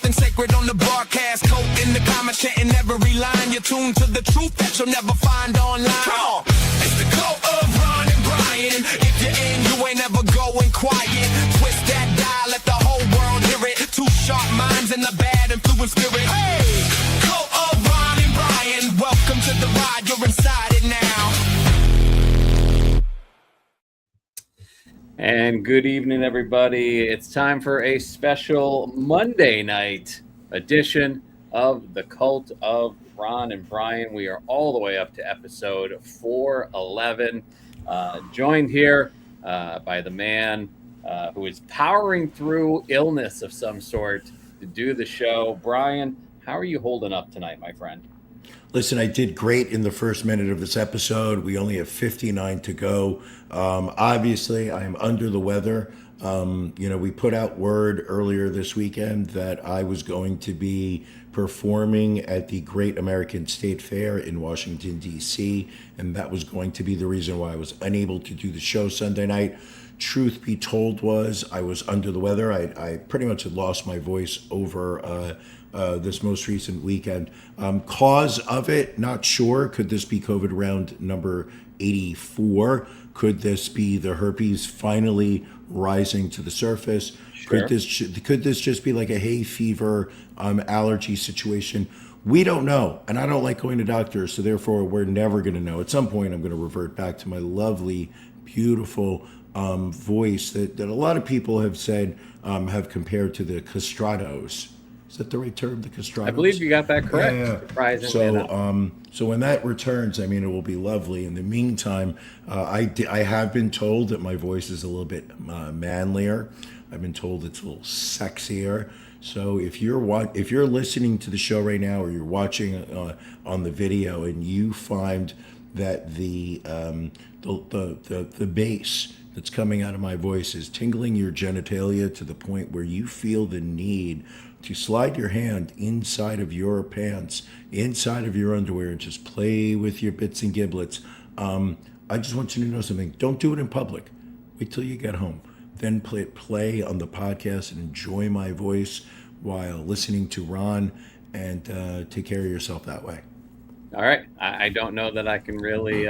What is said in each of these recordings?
something sacred on the broadcast. Quote in the comments, chanting every line. You're tuned to the truth that you'll never find online. Come on. It's the cult of Ron and Brian. If you're in, you ain't ever going quiet. Twist that dial, let the whole world hear it. Two sharp minds in the bad influence spirit. Hey, cult of Ron and Brian. Welcome to the ride, you're inside it now. And good evening, everybody. It's time for a special Monday night edition of the Cult of Ron and Brian. We are all the way up to episode 411. Joined here by the man who is powering through illness of some sort to do the show. Brian, how are you holding up tonight, my friend? Listen, I did great in the first minute of this episode. We only have 59 to go. Obviously, I am under the weather. We put out word earlier this weekend that I was going to be performing at the Great American State Fair in Washington, D.C., and that was going to be the reason why I was unable to do the show Sunday night. Truth be told was I was under the weather. I pretty much had lost my voice over this most recent weekend. Cause of it, not sure. Could this be COVID round number 84? Could this be the herpes finally rising to the surface? Sure. Could this just be like a hay fever allergy situation? We don't know, and I don't like going to doctors, so therefore we're never going to know. At some point, I'm going to revert back to my lovely, beautiful voice that a lot of people have said have compared to the castratos. Is that the right term, the castratos? I believe you got that correct. Yeah. So when that returns, I mean, it will be lovely. In the meantime, I have been told that my voice is a little bit manlier. I've been told it's a little sexier. So if you're listening to the show right now, or you're watching on the video, and you find that the bass that's coming out of my voice is tingling your genitalia to the point where you feel the need to slide your hand inside of your pants, inside of your underwear, and just play with your bits and giblets. I just want you to know something. Don't do it in public. Wait till you get home. Then play on the podcast and enjoy my voice while listening to Ron, and take care of yourself that way. All right. I don't know that I can really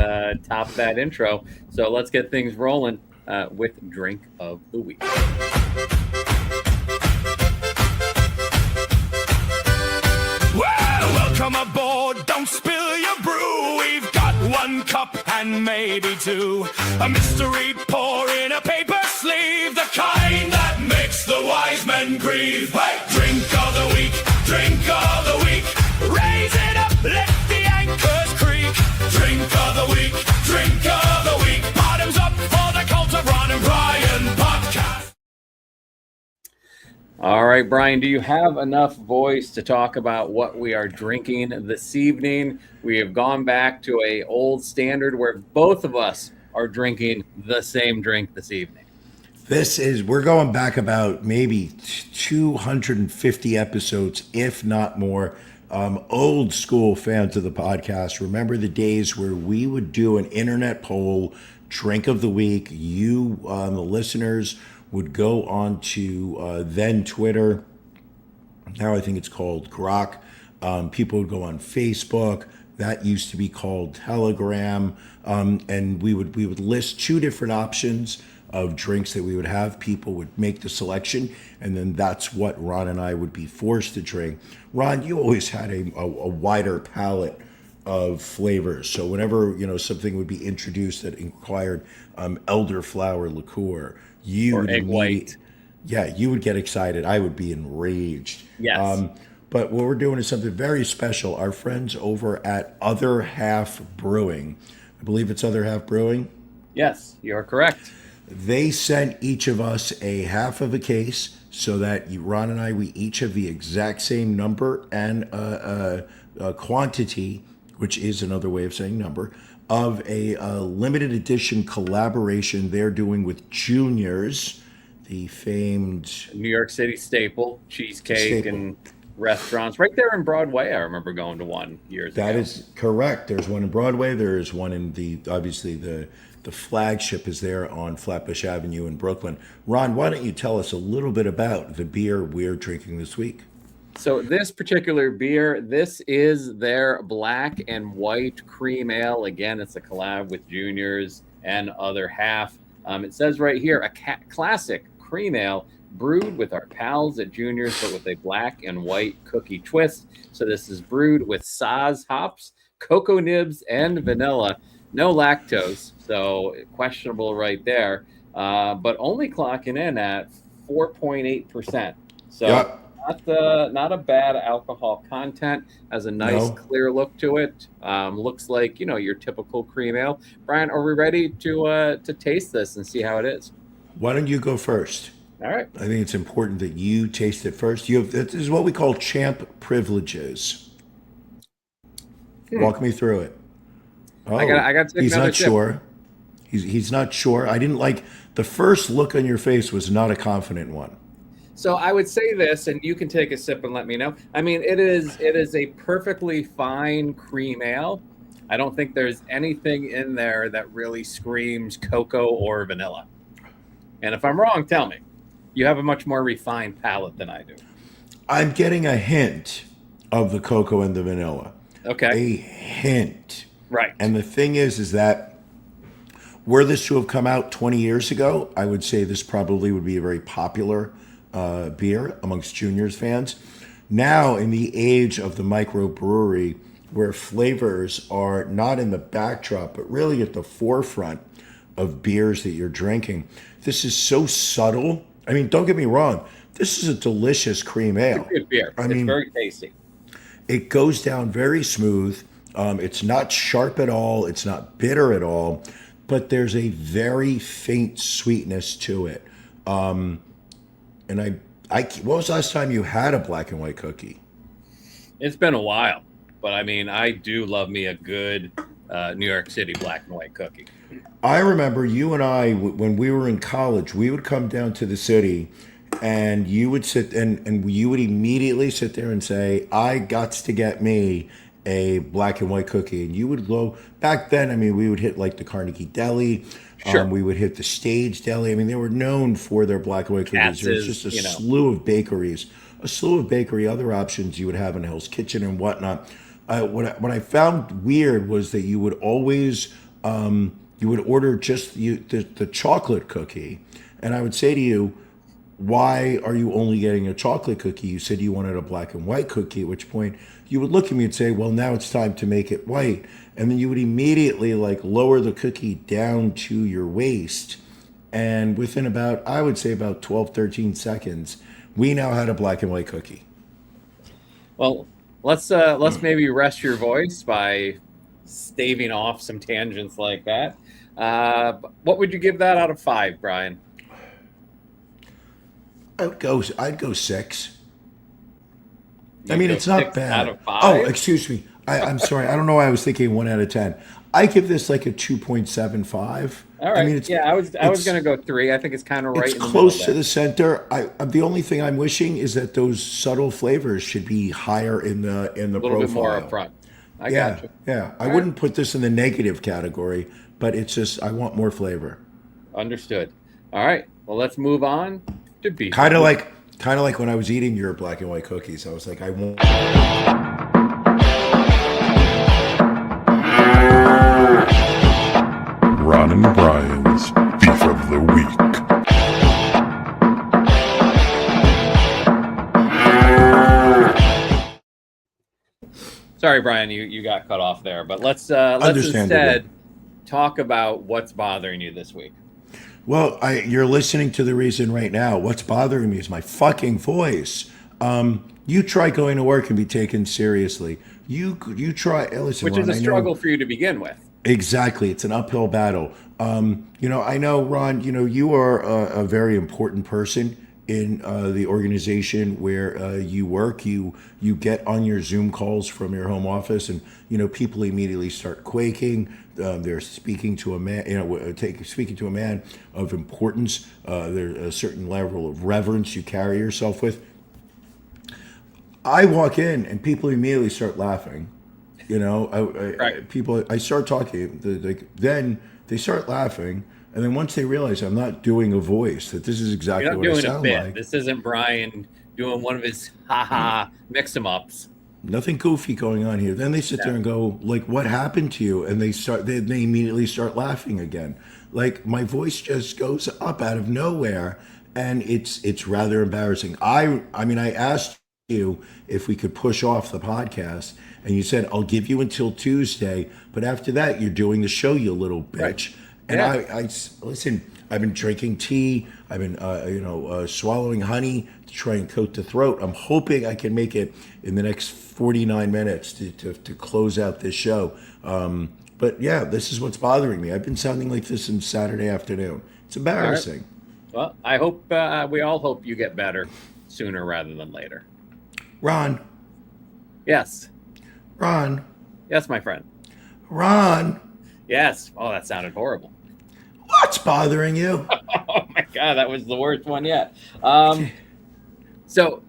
top that intro. So let's get things rolling with Drink of the Week. Welcome aboard, don't spill your brew. We've got one cup and maybe two. A mystery pour in a paper sleeve, the kind that makes the wise men grieve. Hey, drink of the week, drink of the week. Raise it up, let the anchors creak. Drink of the week, drink of the week. Bottoms up for the Cult of Ron and Brian podcast. All right, Brian, do you have enough voice to talk about what we are drinking this evening? We have gone back to an old standard where both of us are drinking the same drink this evening. We're going back about maybe 250 episodes, if not more. Old school fans of the podcast remember the days where we would do an internet poll, drink of the week. You, the listeners, would go on to then Twitter. Now I think it's called Grok. People would go on Facebook. That used to be called Telegram. And we would list two different options of drinks that we would have. People would make the selection, and then that's what Ron and I would be forced to drink. Ron, you always had a wider palette of flavors. So whenever something would be introduced that required elderflower liqueur, egg white. Yeah, you would get excited. I would be enraged. Yes. But what we're doing is something very special. Our friends over at Other Half Brewing, I believe it's Other Half Brewing. Yes, you're correct. They sent each of us a half of a case so that Ron and I, we each have the exact same number and a quantity, which is another way of saying number, of a limited edition collaboration they're doing with Juniors, the famed New York City staple, cheesecake and restaurants. Right there in Broadway, I remember going to one years ago. That is correct. There's one in Broadway. There is one in obviously the flagship is there on Flatbush Avenue in Brooklyn. Ron, why don't you tell us a little bit about the beer we're drinking this week? So this particular beer, this is their black and white cream ale. Again, it's a collab with Juniors and Other Half. It says right here, a classic cream ale brewed with our pals at Juniors, but with a black and white cookie twist. So this is brewed with Saz hops, cocoa nibs, and vanilla. No lactose, so questionable right there. But only clocking in at 4.8%. So Yep. not a bad alcohol content. Has a nice No. clear look to it. Looks like your typical cream ale. Brian, are we ready to taste this and see how it is? Why don't you go first? All right. I think it's important that you taste it first. This is what we call champ privileges. Walk me through it. Oh, I got to take he's another not sip. sure. He's not sure. I didn't like the first look on your face was not a confident one. So I would say this, and you can take a sip and let me know. I mean, it is a perfectly fine cream ale. I don't think there's anything in there that really screams cocoa or vanilla. And if I'm wrong, tell me. You have a much more refined palate than I do. I'm getting a hint of the cocoa and the vanilla. Okay. A hint. Right. And the thing is that were this to have come out 20 years ago, I would say this probably would be a very popular beer amongst Juniors fans. Now, in the age of the microbrewery, where flavors are not in the backdrop, but really at the forefront of beers that you're drinking, this is so subtle. I mean, don't get me wrong. This is a delicious cream ale. It's a good beer. It's very tasty. It goes down very smooth. It's not sharp at all. It's not bitter at all. But there's a very faint sweetness to it. And what was the last time you had a black and white cookie? It's been a while, but I mean, I do love me a good New York City black and white cookie. I remember you and I, when we were in college, we would come down to the city and you would sit and you would immediately sit there and say, I got to get me a black and white cookie. And you would go back then. I mean, we would hit like the Carnegie Deli. Sure. We would hit the Stage Deli. I mean, they were known for their black and white cookies. There's just a slew of bakeries, other options you would have in Hell's Kitchen and whatnot. What I found weird was that you would always you would order just the chocolate cookie, and I would say to you, why are you only getting a chocolate cookie? You said you wanted a black and white cookie, at which point you would look at me and say, well, now it's time to make it white. And then you would immediately like lower the cookie down to your waist. And within I would say about 12, 13 seconds, we now had a black and white cookie. Well, let's maybe rest your voice by staving off some tangents like that. What would you give that out of 5, Brian? I'd go 6. I mean, it's not bad. Out of 5? Oh, excuse me. I'm sorry. I don't know why I was thinking 1 out of 10. I give this like a 2.75. All right. I mean, I was going to go 3. I think it's kind of right. It's in the close middle to the center. The only thing I'm wishing is that those subtle flavors should be higher in the a little profile. bit more up front. I got you. Yeah. I wouldn't put this in the negative category, but it's just I want more flavor. Understood. All right. Well, let's move on to beef. Kind of like when I was eating your black and white cookies. I was like, I won't. Ron and Brian's Beef of the Week. Sorry, Brian, you got cut off there, but let's instead talk about what's bothering you this week. Well, you're listening to the reason right now. What's bothering me is my fucking voice. You try going to work and be taken seriously. You try. Listen, Which Ron, is a struggle for you to begin with. Exactly. It's an uphill battle. I know, Ron, you are a very important person in the organization where you work. You get on your Zoom calls from your home office and, people immediately start quaking. They're speaking to a man, speaking to a man of importance. There's a certain level of reverence you carry yourself with. I walk in and people immediately start laughing. Right. I start talking, then they start laughing, and then once they realize I'm not doing a voice, that this is exactly what I sound like. This isn't Brian doing one of his haha mix 'em ups. Nothing goofy going on here. Then they sit there and go, like, what happened to you? And they immediately start laughing again. Like, my voice just goes up out of nowhere, and it's rather embarrassing. I mean, I asked you if we could push off the podcast, and you said, I'll give you until Tuesday, but after that, you're doing the show, you little bitch. Right. And Yeah. I listen, I've been drinking tea. I've been, swallowing honey to try and coat the throat. I'm hoping I can make it in the next 49 minutes to close out this show. But yeah, this is what's bothering me. I've been sounding like this since Saturday afternoon. It's embarrassing. Well, I hope we all hope you get better sooner rather than later. Ron, Yes. Yes, my friend. Ron, Yes. Oh, that sounded horrible. what's bothering you? Oh my God, that was the worst one yet. So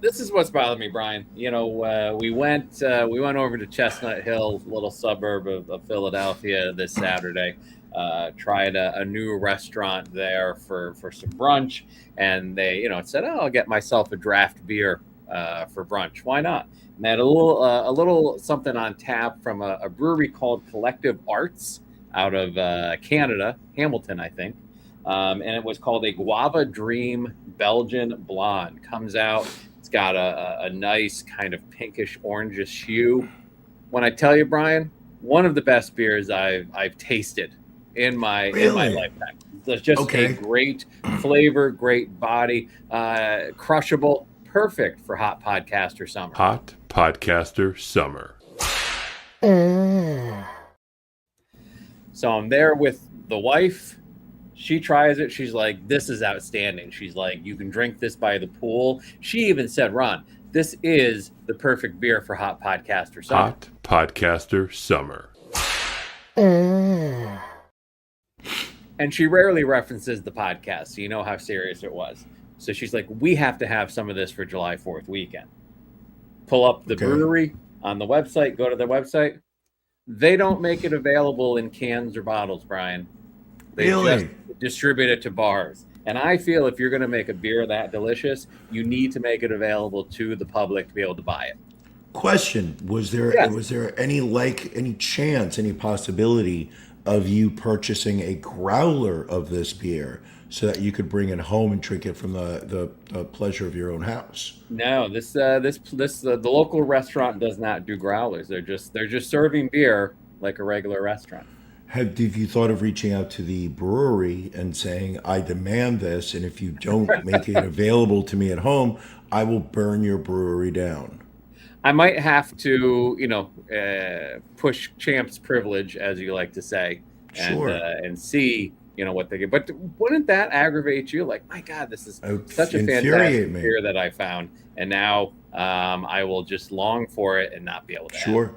this is what's bothered me, Brian. You know, we went over to Chestnut Hill, little suburb of Philadelphia, this Saturday. Tried a new restaurant there for some brunch, and they, said, "Oh, I'll get myself a draft beer for brunch. Why not?" And they had a little something on tap from a brewery called Collective Arts out of Canada, Hamilton, I think. And it was called a Guava Dream Belgian Blonde. Comes out, it's got a nice kind of pinkish orangish hue. When I tell you, Brian, one of the best beers I've tasted in my lifetime. There's just a great flavor, great body, crushable, perfect for hot podcaster summer. Hot Podcaster Summer. So I'm there with the wife. She tries it. She's like, "This is outstanding." She's like, "You can drink this by the pool." She even said, "Ron, this is the perfect beer for hot podcaster summer." Hot Podcaster Summer. And she rarely references the podcast, so you know how serious it was. So she's like, "We have to have some of this for July 4th weekend." Pull up the brewery on the website, go to their website. They don't make it available in cans or bottles, Brian. They just distribute it to bars. And I feel if you're going to make a beer that delicious, you need to make it available to the public to be able to buy it. Question: Was there any chance, any possibility of you purchasing a growler of this beer so that you could bring it home and drink it from the pleasure of your own house? No, the local restaurant does not do growlers. They're just serving beer like a regular restaurant. Have you thought of reaching out to the brewery and saying, "I demand this, and if you don't make it available to me at home, I will burn your brewery down"? I might have to, push champ's privilege, as you like to say, and see, what they get. But wouldn't that aggravate you? Like, my God, this is such a fantastic beer that I found, and now I will just long for it and not be able to. Sure.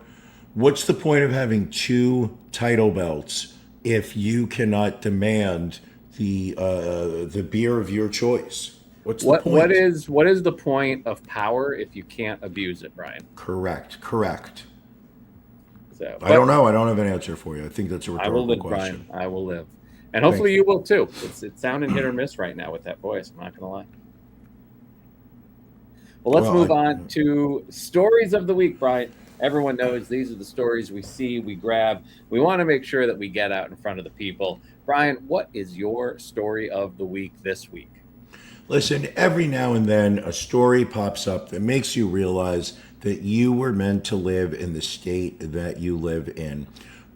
What's the point of having two title belts if you cannot demand the beer of your choice? What's the point? What is the point of power if you can't abuse it, Brian? Correct. So, I don't know. I don't have an answer for you. I think that's a rhetorical I will live, question. Brian. I will live. And hopefully you will too. It's sounding hit or miss right now with that voice. I'm not going to lie. Well, let's move on to stories of the week, Brian. Everyone knows these are the stories we see, we grab. We want to make sure that we get out in front of the people. Brian, what is your story of the week this week? Listen, every now and then a story pops up that makes you realize that you were meant to live in the state that you live in.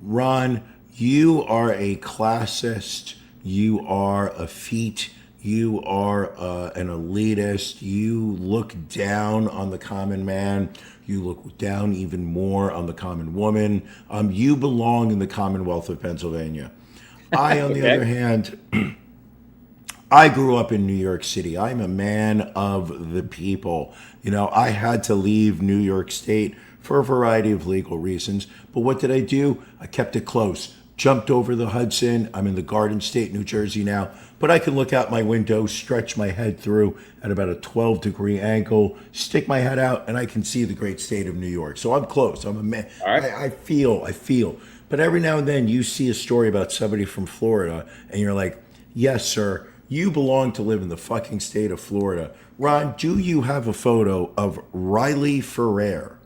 Ron, you are a classist. You are a feat. You are an elitist. You look down on the common man. You look down even more on the common woman. You belong in the Commonwealth of Pennsylvania. I, on the other hand, I grew up in New York City. I'm a man of the people. I had to leave New York State for a variety of legal reasons. But what did I do? I kept it close. Jumped over the Hudson. I'm in the Garden State, New Jersey now. But I can look out my window, stretch my head through at about a 12-degree angle, stick my head out, and I can see the great state of New York. So I'm close. I'm a man. All right. I feel. But every now and then you see a story about somebody from Florida, and you're like, yes, sir, you belong to live in the fucking state of Florida. Ron, do you have a photo of Riley Ferrer?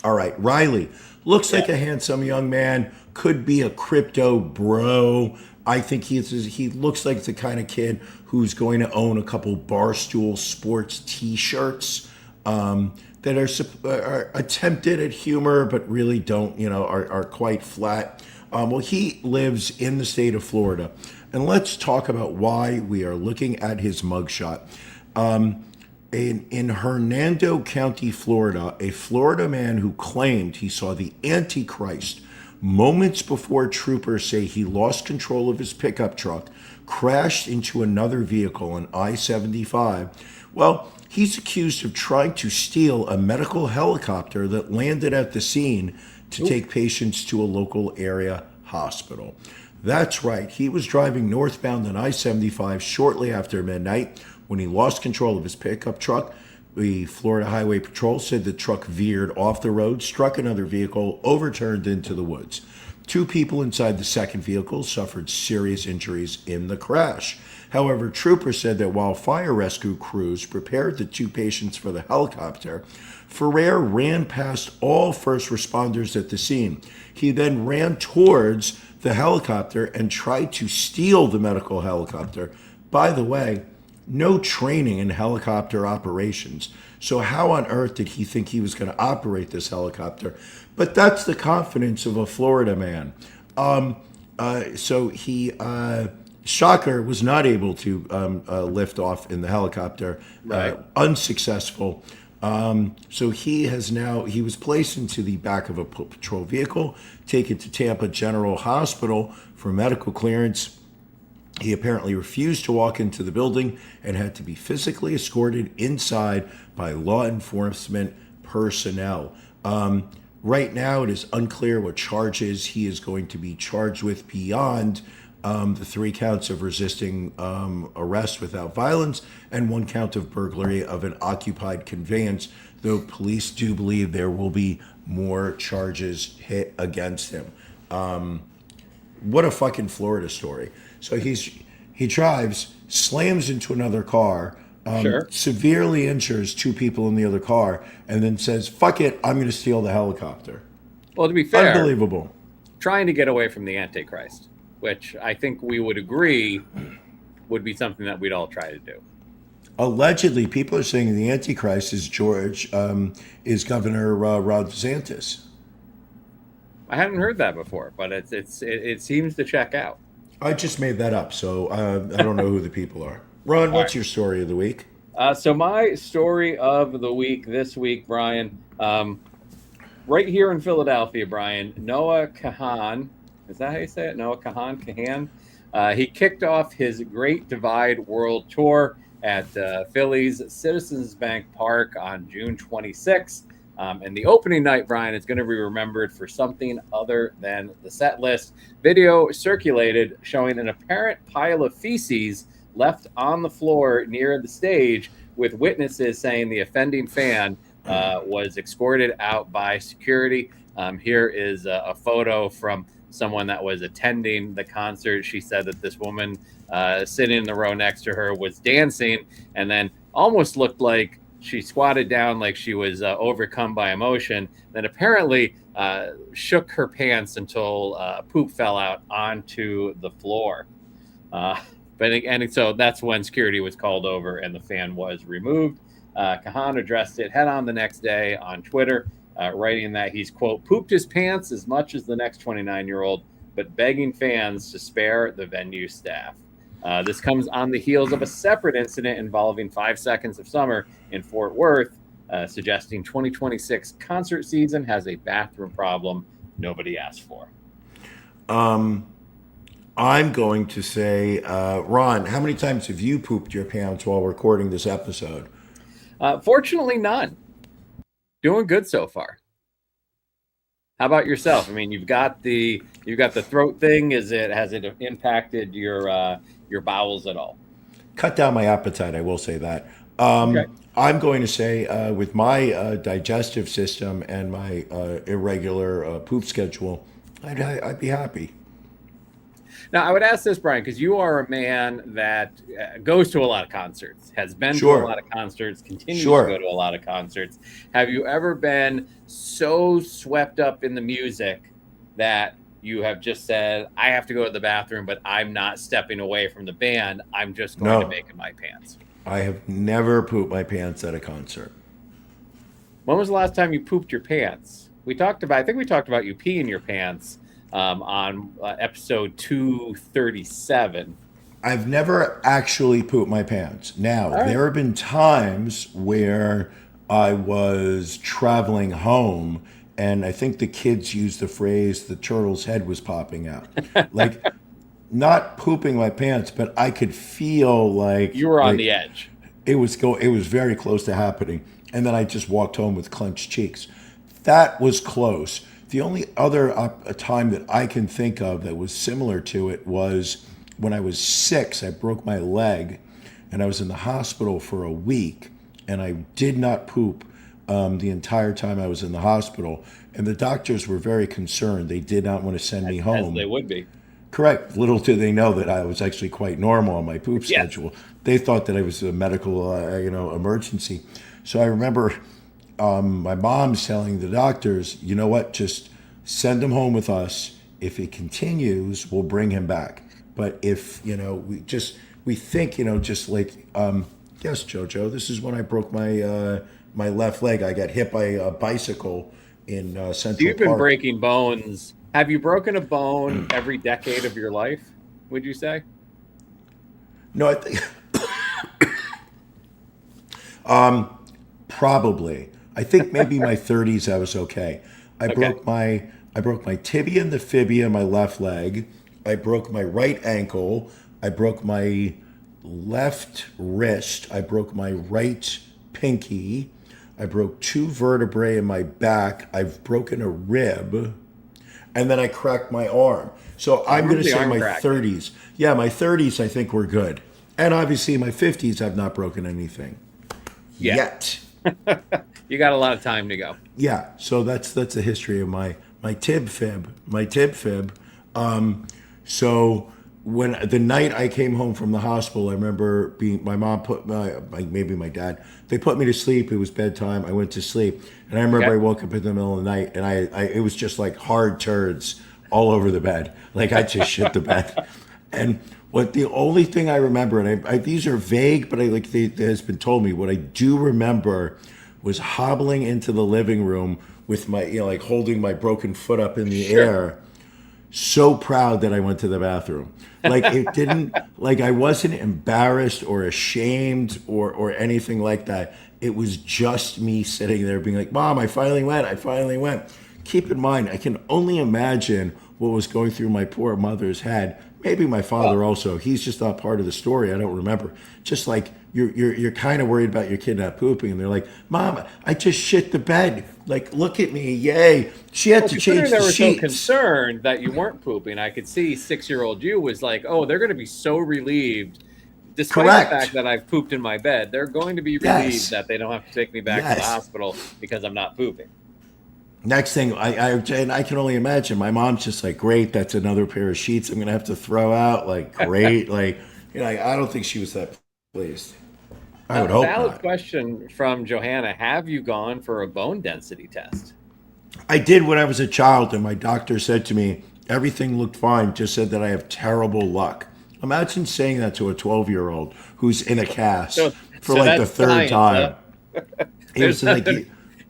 All right, Riley looks like a handsome young man, could be a crypto bro. I think he looks like the kind of kid who's going to own a couple Barstool Sports T-shirts that are attempted at humor, but really don't, are quite flat. Well, he lives in the state of Florida, and let's talk about why we are looking at his mugshot. In Hernando County, Florida, a Florida man who claimed he saw the Antichrist moments before troopers say he lost control of his pickup truck, crashed into another vehicle on I-75. Well, he's accused of trying to steal a medical helicopter that landed at the scene to take patients to a local area hospital. That's right. He was driving northbound on I-75 shortly after midnight when he lost control of his pickup truck. The Florida Highway Patrol said the truck veered off the road, struck another vehicle, overturned into the woods. 2 people inside the second vehicle suffered serious injuries in the crash. However, troopers said that while fire rescue crews prepared the 2 patients for the helicopter, Ferrer ran past all first responders at the scene. He then ran towards the helicopter and tried to steal the medical helicopter. By the way, no training in helicopter operations. So how on earth did he think he was going to operate this helicopter? But that's the confidence of a Florida man. So he, shocker, was not able to lift off in the helicopter. Right. Unsuccessful. So he was placed into the back of a patrol vehicle, taken to Tampa General Hospital for medical clearance. He apparently refused to walk into the building and had to be physically escorted inside by law enforcement personnel. Right now, it is unclear what charges he is going to be charged with beyond the 3 counts of resisting arrest without violence and 1 count of burglary of an occupied conveyance, though police do believe there will be more charges hit against him. What a fucking Florida story. So he drives, slams into another car, severely injures 2 people in the other car, and then says, fuck it, I'm going to steal the helicopter. Well, to be fair, unbelievable. Trying to get away from the Antichrist, which I think we would agree would be something that we'd all try to do. Allegedly, people are saying the Antichrist is is Governor Ron DeSantis. I hadn't heard that before, but it seems to check out. I just made that up, so I don't know who the people are. Ron, what's your story of the week? So my story of the week this week, Brian, right here in Philadelphia, Brian, Noah Kahan, is that how you say it? Noah Kahan? He kicked off his Great Divide World Tour at Philly's Citizens Bank Park on June 26th. And the opening night, Brian, is going to be remembered for something other than the set list. Video circulated showing an apparent pile of feces left on the floor near the stage, with witnesses saying the offending fan was escorted out by security. Here is a photo from someone that was attending the concert. She said that this woman sitting in the row next to her was dancing and then almost looked like she squatted down like she was overcome by emotion, then apparently shook her pants until poop fell out onto the floor. So that's when security was called over and the fan was removed. Kahan addressed it head on the next day on Twitter, writing that he's, quote, pooped his pants as much as the next 29-year-old, but begging fans to spare the venue staff. This comes on the heels of a separate incident involving 5 Seconds of Summer in Fort Worth, suggesting 2026 concert season has a bathroom problem nobody asked for. I'm going to say, Ron, how many times have you pooped your pants while recording this episode? Fortunately, none. Doing good so far. How about yourself? I mean, you've got the throat thing. Has it impacted your bowels at all? Cut down my appetite, I will say that. Okay. I'm going to say with my digestive system and my irregular poop schedule, I'd be happy. Now, I would ask this, Brian, because you are a man that goes to a lot of concerts, has been to a Sure. lot of concerts, continues to Sure. go to a lot of concerts. Have you ever been so swept up in the music that you have just said, I have to go to the bathroom, but I'm not stepping away from the band. I'm just going to No. make it my pants. I have never pooped my pants at a concert. When was the last time you pooped your pants? I think we talked about you peeing your pants on episode 237. I've never actually pooped my pants. Now, All right. there have been times where I was traveling home, and I think the kids used the phrase, the turtle's head was popping out. Like, not pooping my pants, but I could feel like You were on like the edge. it was very close to happening. And then I just walked home with clenched cheeks. That was close. The only other time that I can think of that was similar to it was when I was 6. I broke my leg, and I was in the hospital for a week, and I did not poop the entire time I was in the hospital. And the doctors were very concerned. They did not want to send me As home. they would be. Correct. Little did they know that I was actually quite normal on my poop Yeah. schedule. They thought that I was a medical, emergency. So I remember my mom's telling the doctors, you know what, just send him home with us. If he continues, we'll bring him back. But if, we think, just like, yes, Jojo, this is when I broke my left leg. I got hit by a bicycle in So Central you've been Park. breaking bones. Have you broken a bone every decade of your life, would you say? No, I think probably. I think maybe my 30s I was okay. I broke my tibia and the fibia in my left leg. I broke my right ankle. I broke my left wrist. I broke my right pinky. I broke 2 vertebrae in my back. I've broken a rib. And then I cracked my arm. So I'm going to the say arm my crack? 30s. Yeah, my 30s I think we're good. And obviously in my 50s I've not broken anything Yeah. yet. You got a lot of time to go. Yeah, so that's the history of my tib fib. So when the night I came home from the hospital, I remember my mom maybe my dad, they put me to sleep. It was bedtime. I went to sleep, and I remember Okay. I woke up in the middle of the night, and it was just like hard turds all over the bed. Like I just shit the bed. And the only thing I remember, and these are vague, but it has been told me. What I do remember was hobbling into the living room with my, like holding my broken foot up in the air, so proud that I went to the bathroom. Like it didn't, like I wasn't embarrassed or ashamed or anything like that. It was just me sitting there being like, Mom, I finally went. Keep in mind, I can only imagine what was going through my poor mother's head. Maybe my father also. He's just not part of the story. I don't remember. Just like you're kind of worried about your kid not pooping, and they're like, Mom, I just shit the bed. Like, look at me, yay! She had to Considering change they the were sheets. so concerned that you weren't pooping, I could see 6-year-old you was like, oh, they're going to be so relieved. Despite Correct. the fact that I've pooped in my bed, they're going to be Yes. relieved that they don't have to take me back to the Yes. hospital because I'm not pooping. Next thing, and I can only imagine. My mom's just like, great, that's another pair of sheets I'm gonna have to throw out. Like, great, like, I don't think she was that pleased. I would hope Valid not. question from Johanna. Have you gone for a bone density test? I did when I was a child, and my doctor said to me, everything looked fine, just said that I have terrible luck. Imagine saying that to a 12-year-old who's in a cast So for like the that's third science, time. huh? It was like,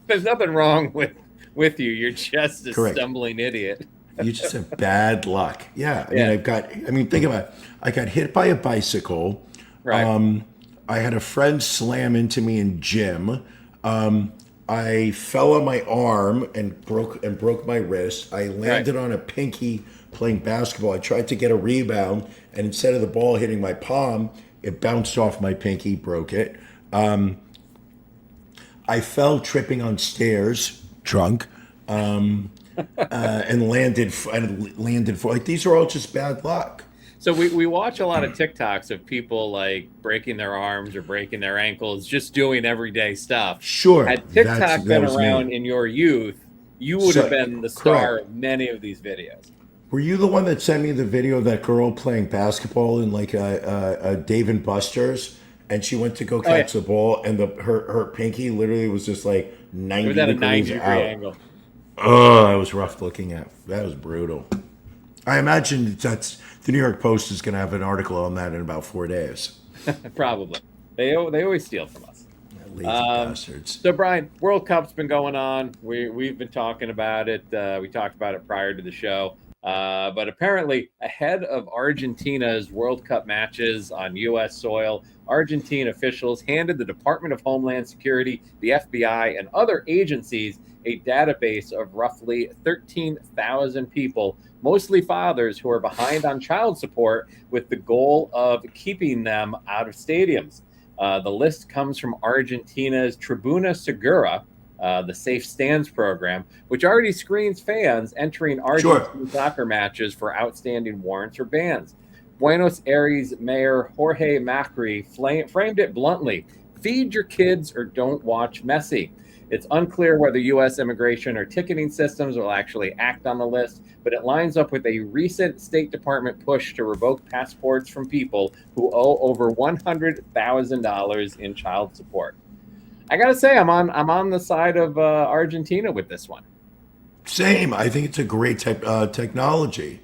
There's nothing wrong with you. You're just a Correct. stumbling idiot. you just have bad luck. Yeah. Yeah. Think about it. I got hit by a bicycle. Right. I had a friend slam into me in gym. I fell on my arm and broke my wrist. I landed on a pinky playing basketball. I tried to get a rebound, and instead of the ball hitting my palm, it bounced off my pinky, broke it. I fell tripping on stairs, drunk, and landed. Like these are all just bad luck. So we watch a lot of TikToks of people like breaking their arms or breaking their ankles, just doing everyday stuff. Sure, Had TikTok that been was me. around in your youth, you would have been the star correct. of many of these videos. Were you the one that sent me the video of that girl playing basketball in like a Dave and Buster's, and she went to go Oh, yeah. catch the ball, and her pinky literally was just like It 90 was at a degrees 90-degree out. angle. Oh, it was rough looking at. That was brutal. I imagine that's the New York Post is going to have an article on that in about 4 days. Probably. They always steal from us. Lazy bastards. So, Brian, World Cup's been going on. We've been talking about it. We talked about it prior to the show. But apparently, ahead of Argentina's World Cup matches on U.S. soil, Argentine officials handed the Department of Homeland Security, the FBI, and other agencies a database of roughly 13,000 people, mostly fathers who are behind on child support, with the goal of keeping them out of stadiums. The list comes from Argentina's Tribuna Segura, the Safe Stands program, which already screens fans entering Argentine soccer matches for outstanding warrants or bans. Buenos Aires Mayor Jorge Macri framed it bluntly: feed your kids or don't watch Messi. It's unclear whether U.S. immigration or ticketing systems will actually act on the list, but it lines up with a recent State Department push to revoke passports from people who owe over $100,000 in child support. I gotta say, I'm on the side of Argentina with this one. Same. I think it's a great technology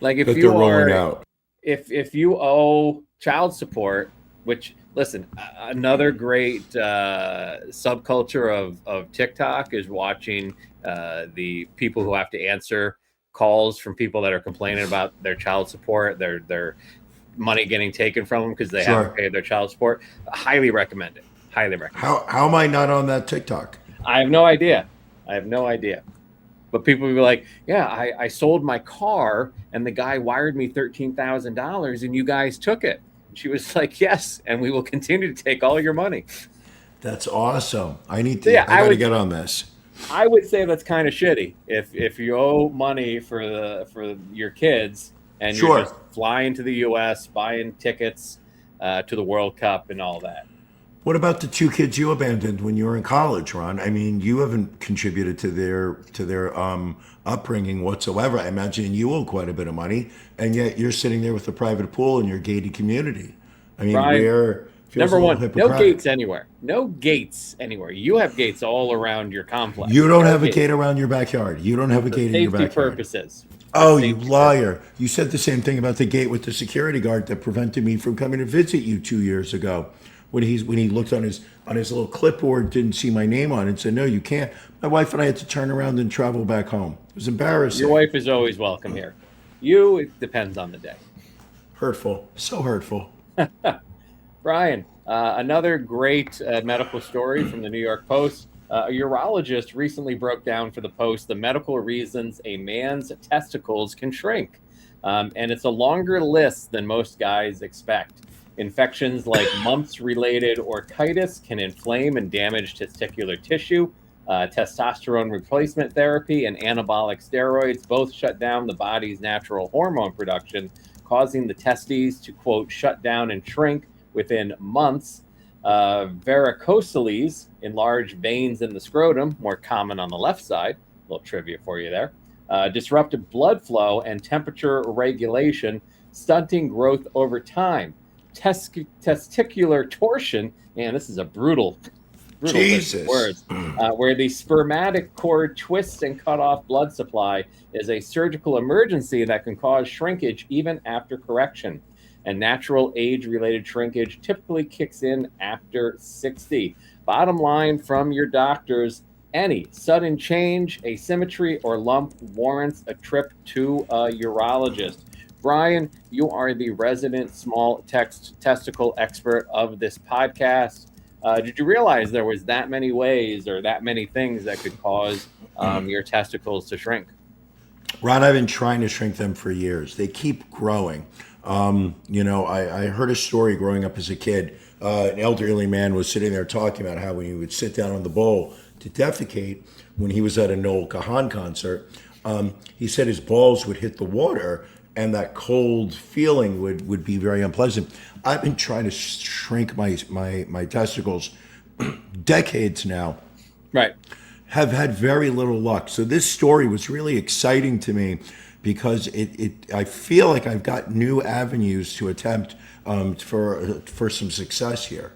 Like if that you they're rolling are, out. if you owe child support, which listen, another great subculture of TikTok is watching the people who have to answer calls from people that are complaining about their child support, their money getting taken from them because they haven't paid their child support. Highly recommend it. Highly recommend. How am I not on that TikTok? I have no idea. But people will be like, yeah, I sold my car and the guy wired me $13,000 and you guys took it. And she was like, yes, and we will continue to take all your money. That's awesome. I need to. Yeah, I got to get on this. I would say that's kind of shitty. If you owe money for your kids and you're just flying to the U.S., buying tickets to the World Cup and all that. What about the two kids you abandoned when you were in college, Ron? I mean, you haven't contributed to their upbringing whatsoever. I imagine you owe quite a bit of money, and yet you're sitting there with a private pool in your gated community. I mean, Brian, feels number a little one, no hypocritic. gates anywhere. No gates anywhere. You have gates all around your complex. You don't have a gate around your backyard. You don't have a gate in your backyard. Safety purposes. Oh, you liar. You said the same thing about the gate with the security guard that prevented me from coming to visit you 2 years ago. When he looked on his little clipboard, didn't see my name on it, and said, no, you can't. My wife and I had to turn around and travel back home. It was embarrassing. Your wife is always welcome here. You, it depends on the day. Hurtful. So hurtful. Brian, another great medical story from the New York Post. A urologist recently broke down for the Post the medical reasons a man's testicles can shrink. And it's a longer list than most guys expect. Infections like mumps-related orchitis can inflame and damage testicular tissue. Testosterone replacement therapy and anabolic steroids both shut down the body's natural hormone production, causing the testes to, quote, shut down and shrink within months. Varicocele, enlarged veins in the scrotum, more common on the left side. A little trivia for you there. Disrupted blood flow and temperature regulation, stunting growth over time. Testicular torsion, man, this is a brutal Jesus. words, where the spermatic cord twists and cut off blood supply is a surgical emergency that can cause shrinkage even after correction. And natural age-related shrinkage typically kicks in after 60. Bottom line from your doctors, any sudden change, asymmetry, or lump warrants a trip to a urologist. Brian, you are the resident small testicle expert of this podcast. Did you realize there was that many ways or that many things that could cause your testicles to shrink? Ron, I've been trying to shrink them for years. They keep growing. I heard a story growing up as a kid. An elderly man was sitting there talking about how when he would sit down on the bowl to defecate when he was at a Noah Kahan concert, he said his balls would hit the water and that cold feeling would be very unpleasant. I've been trying to shrink my testicles decades now. Right. Have had very little luck. So this story was really exciting to me because I feel like I've got new avenues to attempt for some success here.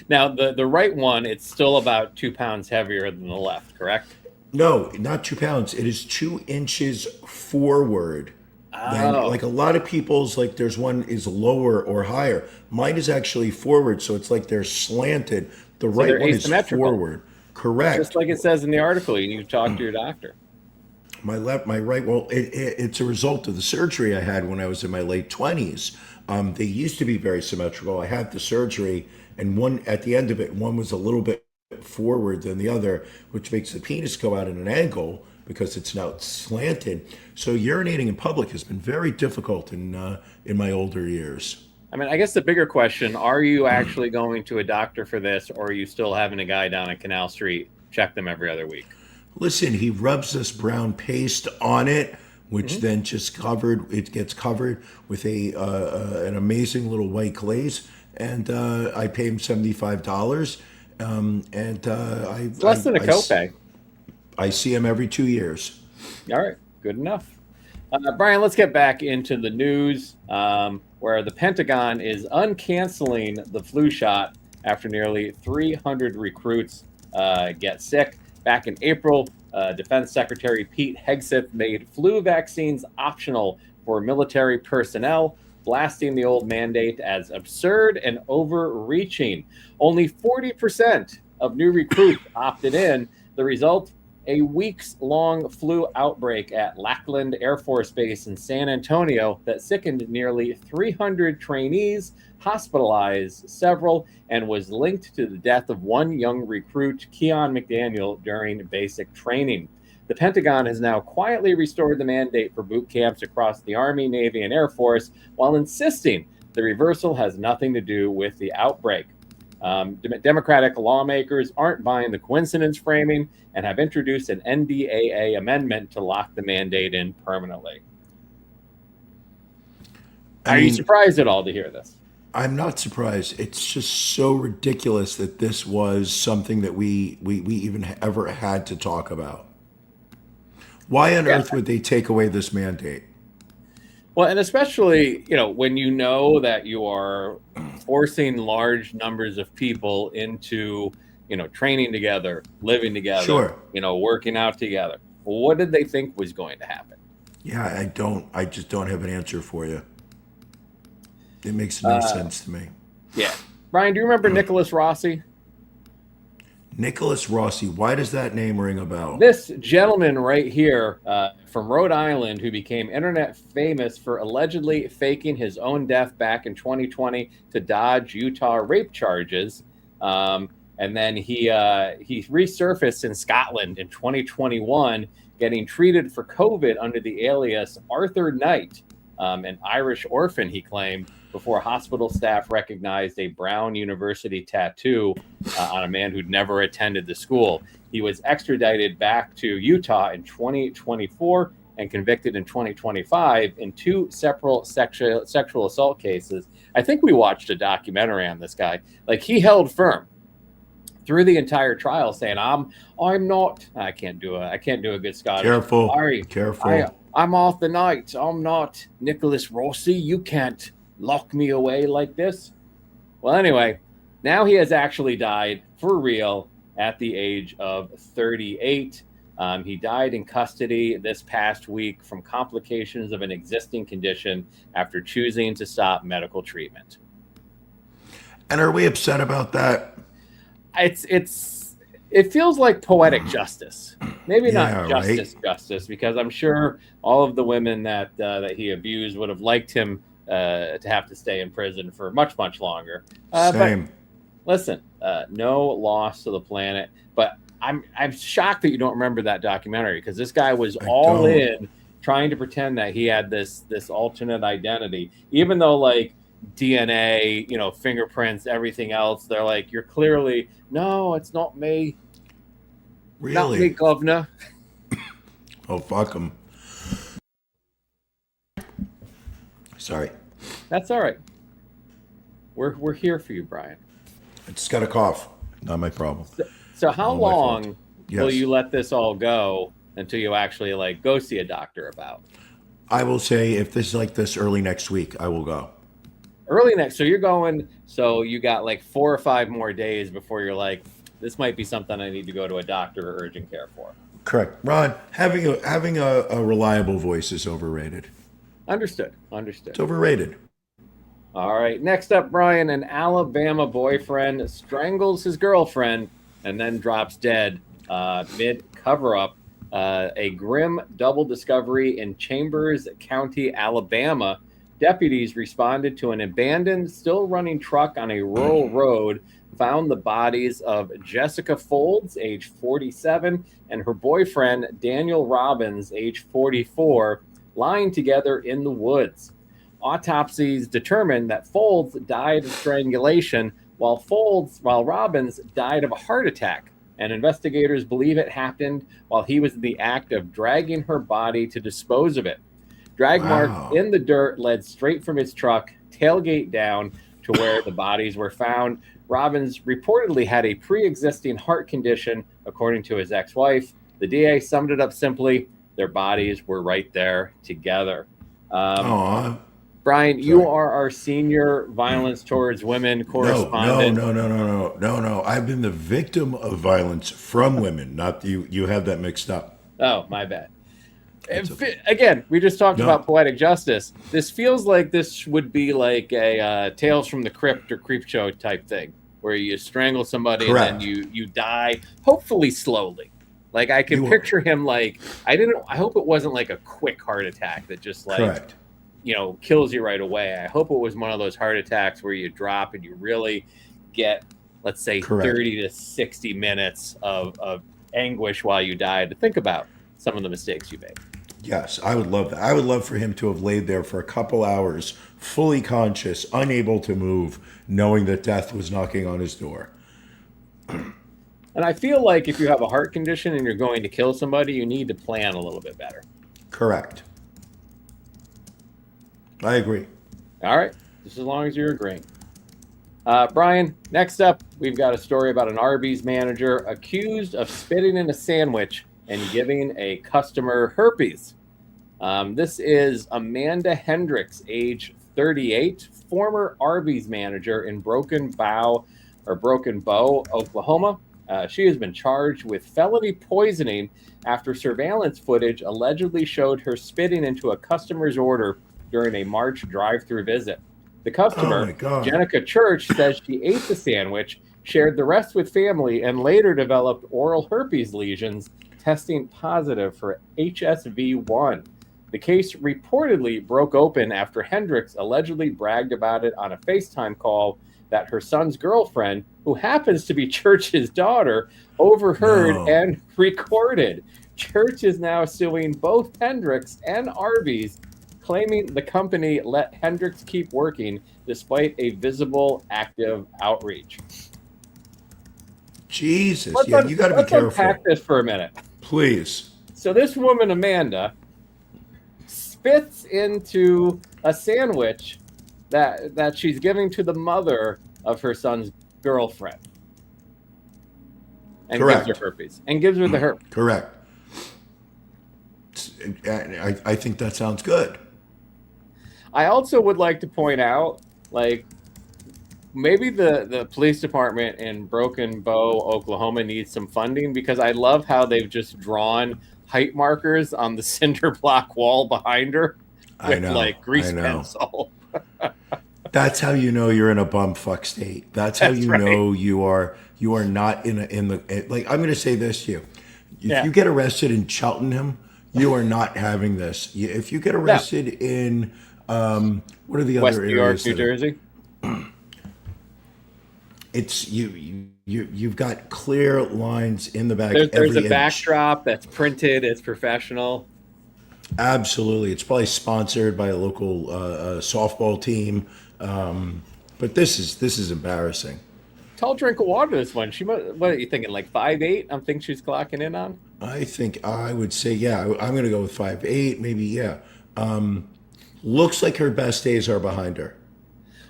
Now, the right one, it's still about 2 pounds heavier than the left, correct? No, not 2 pounds. It is 2 inches forward. Then, Oh, like a lot of people's, like there's one is lower or higher. Mine is actually forward, so it's like they're slanted. The so they're right one is asymmetrical, forward. Correct. just like it says in the article. You need to talk to your doctor. My right. Well, it's a result of the surgery I had when I was in my late 20s. They used to be very symmetrical. I had the surgery, and one at the end of it, one was a little bit forward than the other, which makes the penis go out at an angle because it's now slanted. So urinating in public has been very difficult in my older years. I mean, I guess the bigger question, are you actually going to a doctor for this, or are you still having a guy down at Canal Street check them every other week? Listen, he rubs this brown paste on it, which then just gets covered with an amazing little white glaze, and I pay him $75, It's less than a copay. I see him every 2 years. All right, good enough. Brian, let's get back into the news where the Pentagon is uncanceling the flu shot after nearly 300 recruits get sick. Back in April, Defense Secretary Pete Hegseth made flu vaccines optional for military personnel, blasting the old mandate as absurd and overreaching. Only 40% of new recruits opted in. The result, a weeks-long flu outbreak at Lackland Air Force Base in San Antonio that sickened nearly 300 trainees, hospitalized several, and was linked to the death of one young recruit, Keon McDaniel, during basic training. The Pentagon has now quietly restored the mandate for boot camps across the Army, Navy, and Air Force, while insisting the reversal has nothing to do with the outbreak. Democratic lawmakers aren't buying the coincidence framing and have introduced an NDAA amendment to lock the mandate in permanently. Are you surprised at all to hear this? I'm not surprised. It's just so ridiculous that this was something that we even ever had to talk about. Why on earth would they take away this mandate? Well, and especially, when you know that you are forcing large numbers of people into, training together, living together, Sure. Working out together. What did they think was going to happen? Yeah, I just don't have an answer for you. It makes no sense to me. Yeah. Brian, do you remember Nicholas Rossi? Nicholas Rossi, why does that name ring a bell? This gentleman right here from Rhode Island who became internet famous for allegedly faking his own death back in 2020 to dodge Utah rape charges. And then he resurfaced in Scotland in 2021, getting treated for COVID under the alias Arthur Knight, an Irish orphan, he claimed, before hospital staff recognized a Brown University tattoo on a man who'd never attended the school. He was extradited back to Utah in 2024 and convicted in 2025 in 2 separate sexual assault cases. I think we watched a documentary on this guy. Like, he held firm through the entire trial, saying, I'm not. I can't do a good Scottish. Careful. Sorry, Careful. I'm Arthur Knight. I'm not Nicholas Rossi. You can't lock me away like this. Well, anyway, now he has actually died for real at the age of 38. He died in custody this past week from complications of an existing condition after choosing to stop medical treatment. And are we upset about that? It feels like poetic justice. Maybe not right? justice, because I'm sure all of the women that he abused would have liked him to have to stay in prison for much, much longer. Same. But listen, no loss to the planet. But I'm shocked that you don't remember that documentary, because this guy was all in trying to pretend that he had this alternate identity, even though like DNA, fingerprints, everything else, they're like, you're clearly, no, it's not me. Really? Not me, governor. Oh, fuck him. Sorry. That's all right. We're here for you, Brian. I just got a cough. Not my problem. So how Not my fault. long Yes. will you let this all go until you actually go see a doctor about? I will say if this is like this early next week, I will go. Early next. So you're going. So you got like 4 or 5 more days before you're like, this might be something I need to go to a doctor or urgent care for. Correct, Ron. Having a reliable voice is overrated. Understood. It's overrated. All right. Next up, Brian, an Alabama boyfriend strangles his girlfriend and then drops dead mid cover-up. A grim double discovery in Chambers County, Alabama. Deputies responded to an abandoned, still running truck on a rural road, found the bodies of Jessica Folds, age 47, and her boyfriend, Daniel Robbins, age 44, lying together in the woods. Autopsies determined that Folds died of strangulation, while Robbins died of a heart attack. And investigators believe it happened while he was in the act of dragging her body to dispose of it. Drag marks in the dirt led straight from his truck, tailgate down, to where the bodies were found. Robbins reportedly had a pre-existing heart condition, according to his ex-wife. The DA summed it up simply: their bodies were right there together. Brian, you are our senior violence towards women correspondent. No. I've been the victim of violence from women. Not you. You have that mixed up. Oh, my bad. Okay. Again, we just talked about poetic justice. This feels like this would be like a Tales from the Crypt or Creepshow type thing, where you strangle somebody and then you die, hopefully slowly. Like I can picture him like I hope it wasn't like a quick heart attack that just like kills you right away. I hope it was one of those heart attacks where you drop and you really get, let's say, 30 to 60 minutes of anguish while you die to think about some of the mistakes you made. Yes, I would love that. I would love for him to have laid there for a couple hours, fully conscious, unable to move, knowing that death was knocking on his door. And I feel like if you have a heart condition and you're going to kill somebody, you need to plan a little bit better. Correct. I agree. All right. Just as long as you're agreeing. Brian, next up, we've got a story about an Arby's manager accused of spitting in a sandwich and giving a customer herpes. This is Amanda Hendricks, age 38, former Arby's manager in Broken Bow, Oklahoma. She has been charged with felony poisoning after surveillance footage allegedly showed her spitting into a customer's order during a March drive-through visit. The customer, Jenica Church, says she ate the sandwich, shared the rest with family, and later developed oral herpes lesions, testing positive for HSV1. The case reportedly broke open after Hendricks allegedly bragged about it on a FaceTime call that her son's girlfriend, who happens to be Church's daughter, overheard and recorded. Church is now suing both Hendricks and Arby's, claiming the company let Hendricks keep working despite a visible active outreach. Jesus, you got to be careful. Let's unpack this for a minute. Please. So this woman, Amanda, spits into a sandwich that she's giving to the mother of her son's girlfriend. And gives her herpes. And gives her the herpes. Correct. I think that sounds good. I also would like to point out, like, maybe the police department in Broken Bow, Oklahoma needs some funding, because I love how they've just drawn height markers on the cinder block wall behind her with like grease pencil. That's how you know you're in a bumfuck state. That's how you know you are not in the like. I'm going to say this to you: if you get arrested in Cheltenham, you are not having this. If you get arrested in what are the West other New York, areas? New Jersey. It's you've got clear lines in the back. There's a backdrop that's printed. It's professional. Absolutely, it's probably sponsored by a local softball team. But this is embarrassing. Tall drink of water. This one. What are you thinking? Like 5'8"? I think she's clocking in on. I think I would say I'm going to go with 5'8", maybe Looks like her best days are behind her.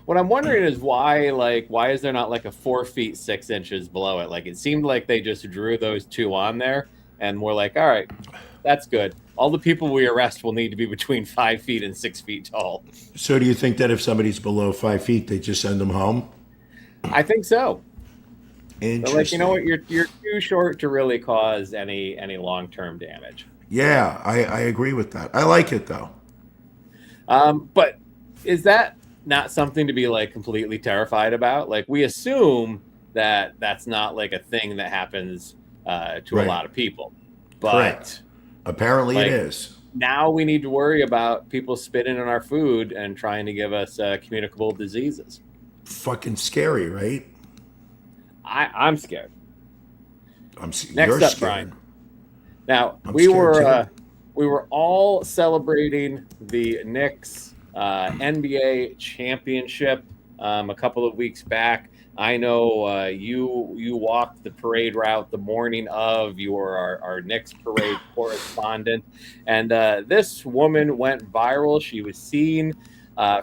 What I'm wondering is why is there not like a 4 feet 6 inches below it? Like, it seemed like they just drew those two on there and we're like, all right, that's good. All the people we arrest will need to be between 5 feet and 6 feet tall. So do you think that if somebody's below 5 feet, they just send them home? I think so. Interesting. They're like, you know what, you're too short to really cause any long-term damage. Yeah, I agree with that. I like it though. But is that not something to be like completely terrified about? Like, we assume that that's not like a thing that happens to a Right. lot of people. But Correct. Apparently like, it is. now we need to worry about people spitting in our food and trying to give us communicable diseases. Fucking scary, right? I'm scared. Next Next you're up, scared. Brian. Now I'm we scared, we were all celebrating the Knicks NBA championship a couple of weeks back. I know you walked the parade route the morning of. You were our Knicks parade correspondent, and this woman went viral. She was seen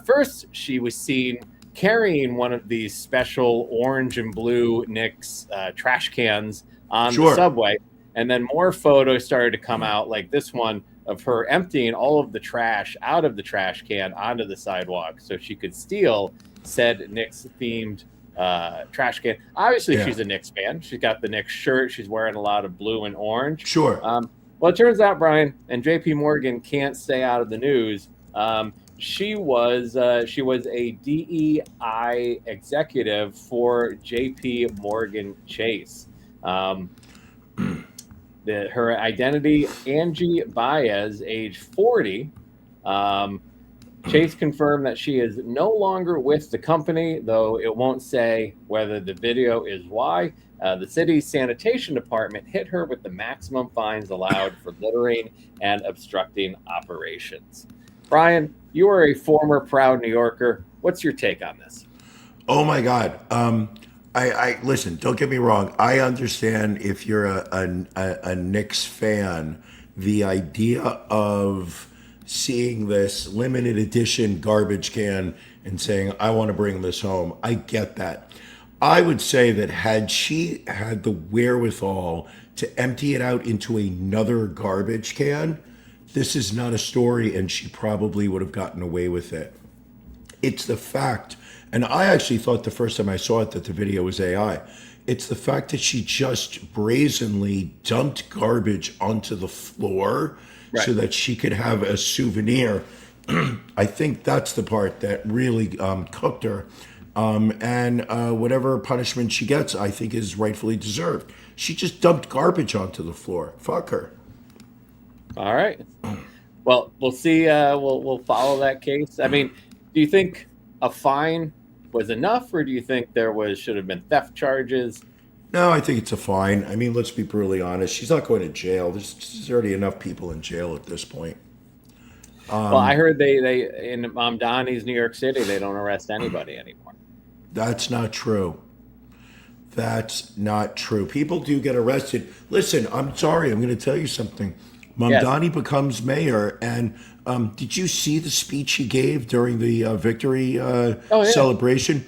first. She was seen carrying one of these special orange and blue Knicks trash cans on the subway. And then more photos started to come out, like this one of her emptying all of the trash out of the trash can onto the sidewalk so she could steal said Knicks-themed trash can. Obviously, she's a Knicks fan. She's got the Knicks shirt. She's wearing a lot of blue and orange. Sure. Well, it turns out, Brian, and JP Morgan can't stay out of the news. She was a DEI executive for JP Morgan Chase. Her identity, Angie Baez, age 40. Chase confirmed that she is no longer with the company, though it won't say whether the video is why. The city's sanitation department hit her with the maximum fines allowed for littering and obstructing operations. Brian, you are a former proud New Yorker. What's your take on this? Oh my God. I listen. Don't get me wrong. I understand if you're a Knicks fan, the idea of seeing this limited edition garbage can and saying, "I want to bring this home." I get that. I would say that had she had the wherewithal to empty it out into another garbage can, this is not a story, and she probably would have gotten away with it. It's the fact. And I actually thought the first time I saw it that the video was AI. It's the fact that she just brazenly dumped garbage onto the floor so that she could have a souvenir. I think that's the part that really cooked her. And whatever punishment she gets, I think is rightfully deserved. She just dumped garbage onto the floor. Fuck her. All right. Well, we'll see. We'll follow that case. I mean, do you think a fine was enough, or do you think should have been theft charges? No, I think it's a fine. I mean, let's be brutally honest. She's not going to jail. There's already enough people in jail at this point. Well, I heard they in Mamdani's New York City, they don't arrest anybody anymore. That's not true. That's not true. People do get arrested. Listen, I'm sorry. I'm going to tell you something. Mamdani becomes mayor, and did you see the speech he gave during the victory celebration?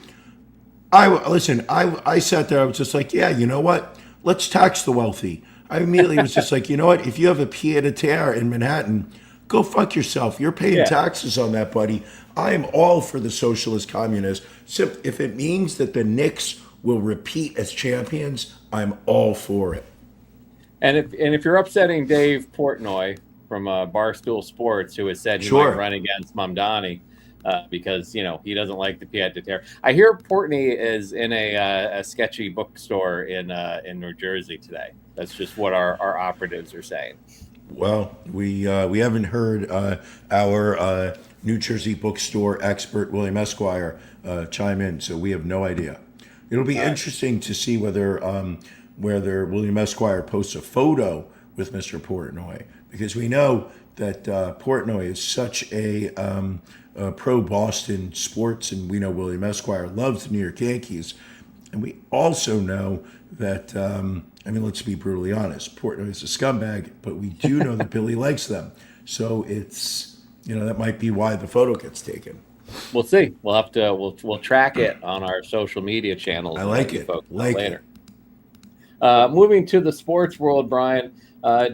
I sat there. I was just like, yeah, you know what? Let's tax the wealthy. I immediately was just like, you know what? If you have a pied-à-terre in Manhattan, go fuck yourself. You're paying taxes on that, buddy. I am all for the socialist communists. So if it means that the Knicks will repeat as champions, I'm all for it. And if you're upsetting Dave Portnoy from Barstool Sports, who has said he might run against Mamdani because he doesn't like the pied-à-terre. I hear Portnoy is in a sketchy bookstore in New Jersey today. That's just what our operatives are saying. Well, we haven't heard our New Jersey bookstore expert William Esquire chime in, so we have no idea. It'll be interesting to see whether William Esquire posts a photo with Mr. Portnoy, because we know that Portnoy is such a pro-Boston sports, and we know William Esquire loves the New York Yankees. And we also know that, let's be brutally honest, Portnoy is a scumbag, but we do know that Billy likes them. So it's, that might be why the photo gets taken. We'll see. We'll have to, we'll track it on our social media channels. I like it. Later. Moving to the sports world, Brian,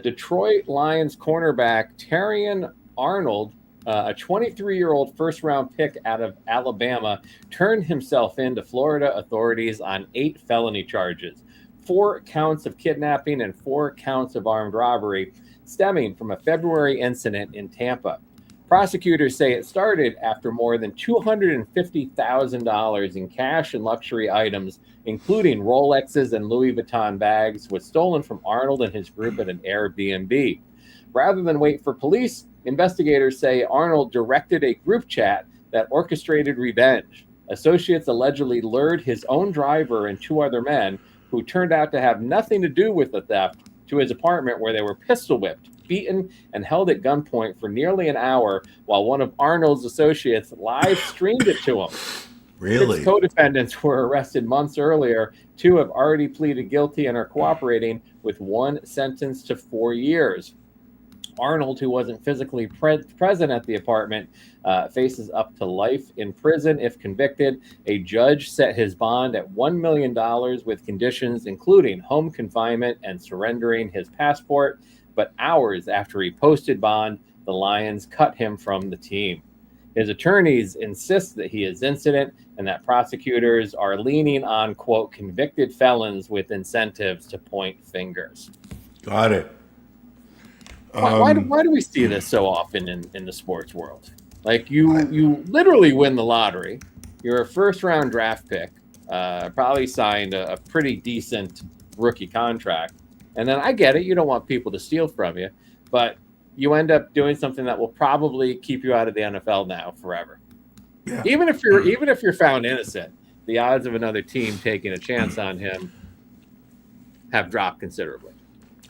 Detroit Lions cornerback Terrion Arnold, a 23-year-old first-round pick out of Alabama, turned himself in to Florida authorities on 8 felony charges, 4 counts of kidnapping and 4 counts of armed robbery, stemming from a February incident in Tampa. Prosecutors say it started after more than $250,000 in cash and luxury items, including Rolexes and Louis Vuitton bags, was stolen from Arnold and his group at an Airbnb. Rather than wait for police, investigators say Arnold directed a group chat that orchestrated revenge. Associates allegedly lured his own driver and 2 other men, who turned out to have nothing to do with the theft, to his apartment where they were pistol whipped, beaten, and held at gunpoint for nearly an hour while one of Arnold's associates live streamed it to him. Really? 6 co-defendants were arrested months earlier. 2 have already pleaded guilty and are cooperating, with 1 sentenced to 4 years. Arnold, who wasn't physically present at the apartment, faces up to life in prison if convicted. A judge set his bond at $1 million with conditions including home confinement and surrendering his passport. But hours after he posted bond, the Lions cut him from the team. His attorneys insist that he is innocent and that prosecutors are leaning on, quote, convicted felons with incentives to point fingers. Got it. Why do we see this so often in the sports world? Like you literally win the lottery. You're a first-round draft pick, probably signed a pretty decent rookie contract. And then I get it, you don't want people to steal from you, but you end up doing something that will probably keep you out of the NFL now forever. Yeah. Even if you're found innocent, the odds of another team taking a chance on him have dropped considerably.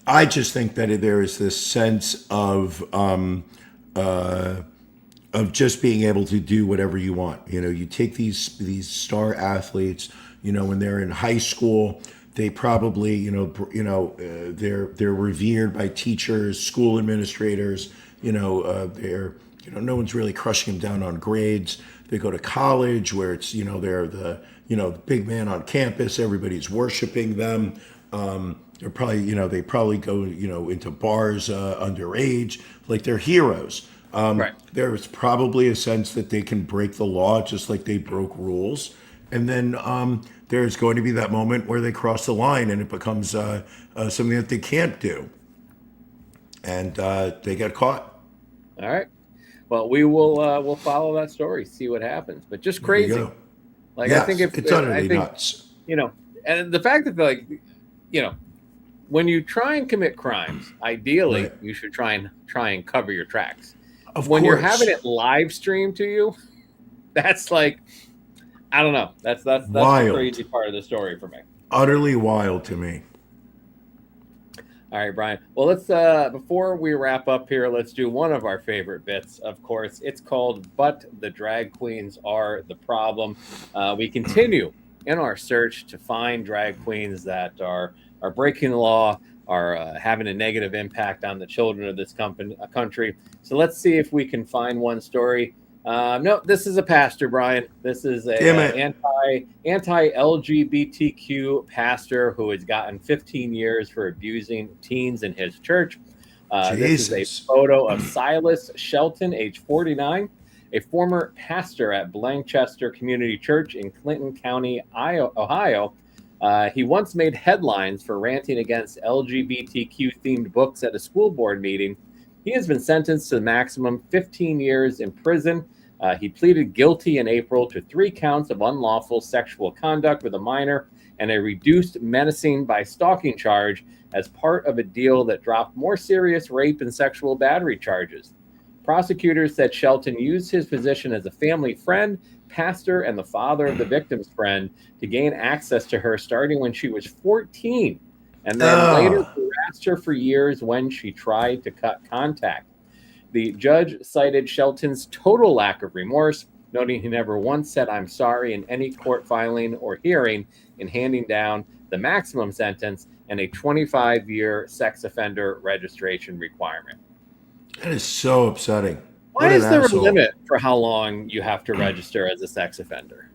I just think that there is this sense of just being able to do whatever you want. You know, you take these star athletes. You know, when they're in high school, they probably they're revered by teachers, school administrators. No one's really crushing them down on grades. They go to college where it's they're the big man on campus. Everybody's worshiping them. They're probably, they probably go, into bars underage, like they're heroes. Right. There's probably a sense that they can break the law just like they broke rules. And then there's going to be that moment where they cross the line and it becomes something that they can't do. And they get caught. All right. Well, we'll follow that story, see what happens. But just crazy. Like, yes, I think it's utterly nuts. And the fact that when you try and commit crimes, ideally Right. you should try and cover your tracks. When You're having it live streamed to you, that's like, I don't know. That's the crazy part of the story for me. Utterly wild to me. All right, Brian. Well, let's before we wrap up here, let's do one of our favorite bits. Of course, it's called "But the Drag Queens Are the Problem." We continue in our search to find drag queens that are breaking the law, are having a negative impact on the children of this country. So let's see if we can find one story. No, this is a pastor, Brian. This is a anti-LGBTQ pastor who has gotten 15 years for abusing teens in his church. This is a photo of Silas Shelton, age 49, a former pastor at Blanchester Community Church in Clinton County, Ohio. He once made headlines for ranting against LGBTQ-themed books at a school board meeting. He has been sentenced to the maximum 15 years in prison. He pleaded guilty in April to 3 counts of unlawful sexual conduct with a minor and a reduced menacing by stalking charge as part of a deal that dropped more serious rape and sexual battery charges. Prosecutors said Shelton used his position as a family friend, pastor, and the father of the victim's friend to gain access to her starting when she was 14, and then later harassed her for years when she tried to cut contact. The judge cited Shelton's total lack of remorse, noting he never once said "I'm sorry" in any court filing or hearing, in handing down the maximum sentence and a 25-year sex offender registration requirement. That is so upsetting. Why is there a limit for how long you have to register as a sex offender?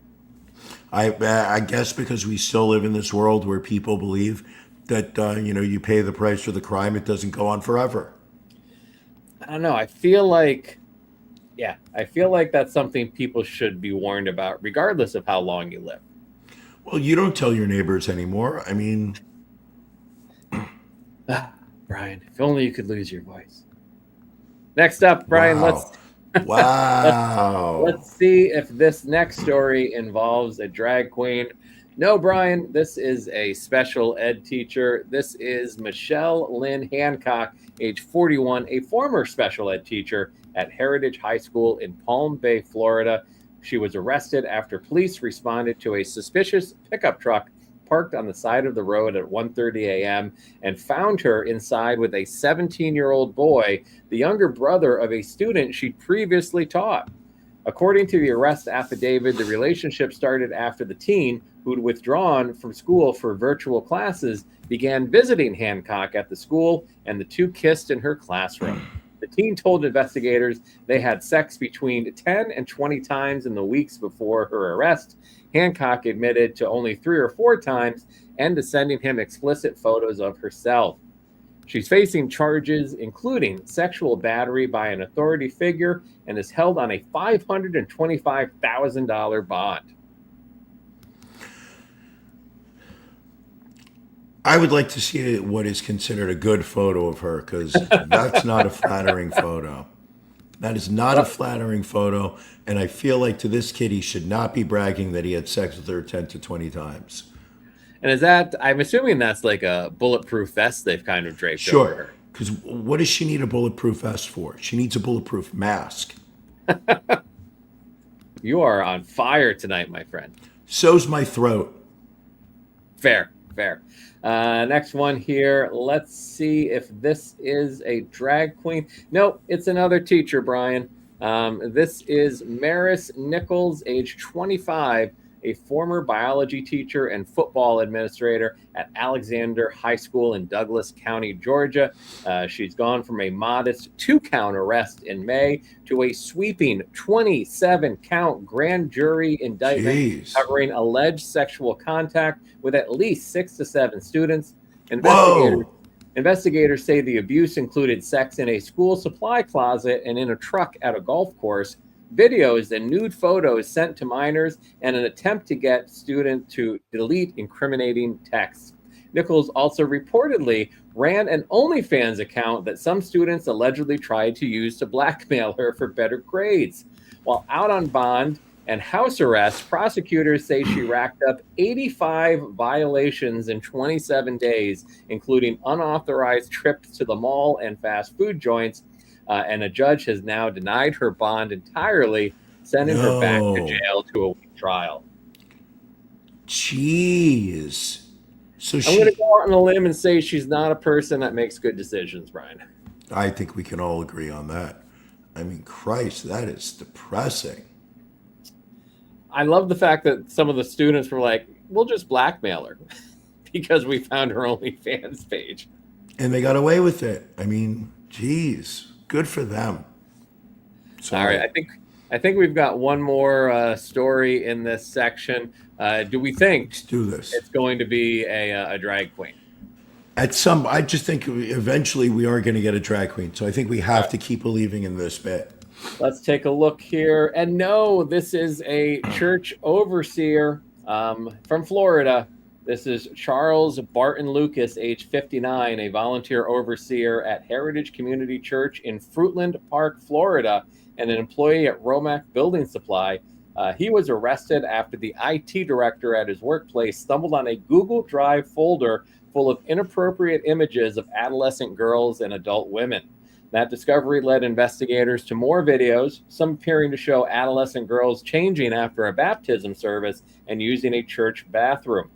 I guess because we still live in this world where people believe that you pay the price for the crime. It doesn't go on forever. I don't know. I feel like that's something people should be warned about, regardless of how long you live. Well, you don't tell your neighbors anymore. I mean, Brian, if only you could lose your voice. Next up, Brian, wow. Wow. let's see if this next story involves a drag queen. No, Brian, this is a special ed teacher. This is Michelle Lynn Hancock, age 41, a former special ed teacher at Heritage High School in Palm Bay, Florida. She was arrested after police responded to a suspicious pickup truck parked on the side of the road at 1:30 a.m. and found her inside with a 17-year-old boy, the younger brother of a student she'd previously taught. According to the arrest affidavit, the relationship started after the teen, who'd withdrawn from school for virtual classes, began visiting Hancock at the school, and the two kissed in her classroom. The teen told investigators they had sex between 10 and 20 times in the weeks before her arrest. Hancock admitted to only 3 or 4 times and to sending him explicit photos of herself. She's facing charges including sexual battery by an authority figure and is held on a $525,000 bond. I would like to see what is considered a good photo of her, because that's not a flattering photo. That is not a flattering photo, and I feel like to this kid, he should not be bragging that he had sex with her 10 to 20 times. And is that, I'm assuming that's like a bulletproof vest they've kind of draped over Sure, her. because what does she need a bulletproof vest for? She needs a bulletproof mask. You are on fire tonight, my friend. So's my throat. Fair. Next one here. Let's see if this is a drag queen. No, it's another teacher, Brian. This is Maris Nichols, age 25, a former biology teacher and football administrator at Alexander High School in Douglas County, Georgia. She's gone from a modest 2-count arrest in May to a sweeping 27-count grand jury indictment. Jeez. Covering alleged sexual contact with at least 6 to 7 students. Investigators say the abuse included sex in a school supply closet and in a truck at a golf course, videos and nude photos sent to minors, and an attempt to get students to delete incriminating texts. Nichols also reportedly ran an OnlyFans account that some students allegedly tried to use to blackmail her for better grades. While out on bond and house arrest, prosecutors say she racked up 85 violations in 27 days, including unauthorized trips to the mall and fast food joints. And a judge has now denied her bond entirely, sending her back to jail to await trial. Jeez. So I'm going to go out on a limb and say she's not a person that makes good decisions, Brian. I think we can all agree on that. I mean, Christ, that is depressing. I love the fact that some of the students were like, we'll just blackmail her because we found her OnlyFans page. And they got away with it. I mean, geez, good for them. All right, I think we've got one more story in this section. Do we think Let's do this. It's going to be a drag queen? I just think eventually we are going to get a drag queen. So I think we have to keep believing in this bit. Let's take a look here. And no, this is a church overseer from Florida. This is Charles Barton Lucas, age 59, a volunteer overseer at Heritage Community Church in Fruitland Park, Florida, and an employee at Romac Building Supply. He was arrested after the IT director at his workplace stumbled on a Google Drive folder full of inappropriate images of adolescent girls and adult women. That discovery led investigators to more videos, some appearing to show adolescent girls changing after a baptism service and using a church bathroom.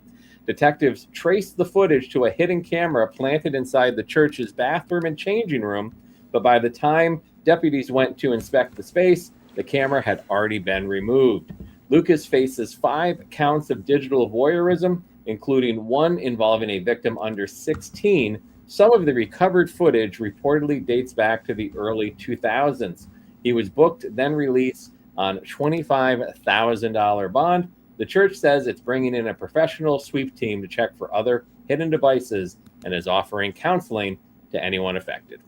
Detectives traced the footage to a hidden camera planted inside the church's bathroom and changing room, but by the time deputies went to inspect the space, the camera had already been removed. Lucas faces 5 counts of digital voyeurism, including one involving a victim under 16. Some of the recovered footage reportedly dates back to the early 2000s. He was booked, then released on $25,000 bond. The church says it's bringing in a professional sweep team to check for other hidden devices and is offering counseling to anyone affected.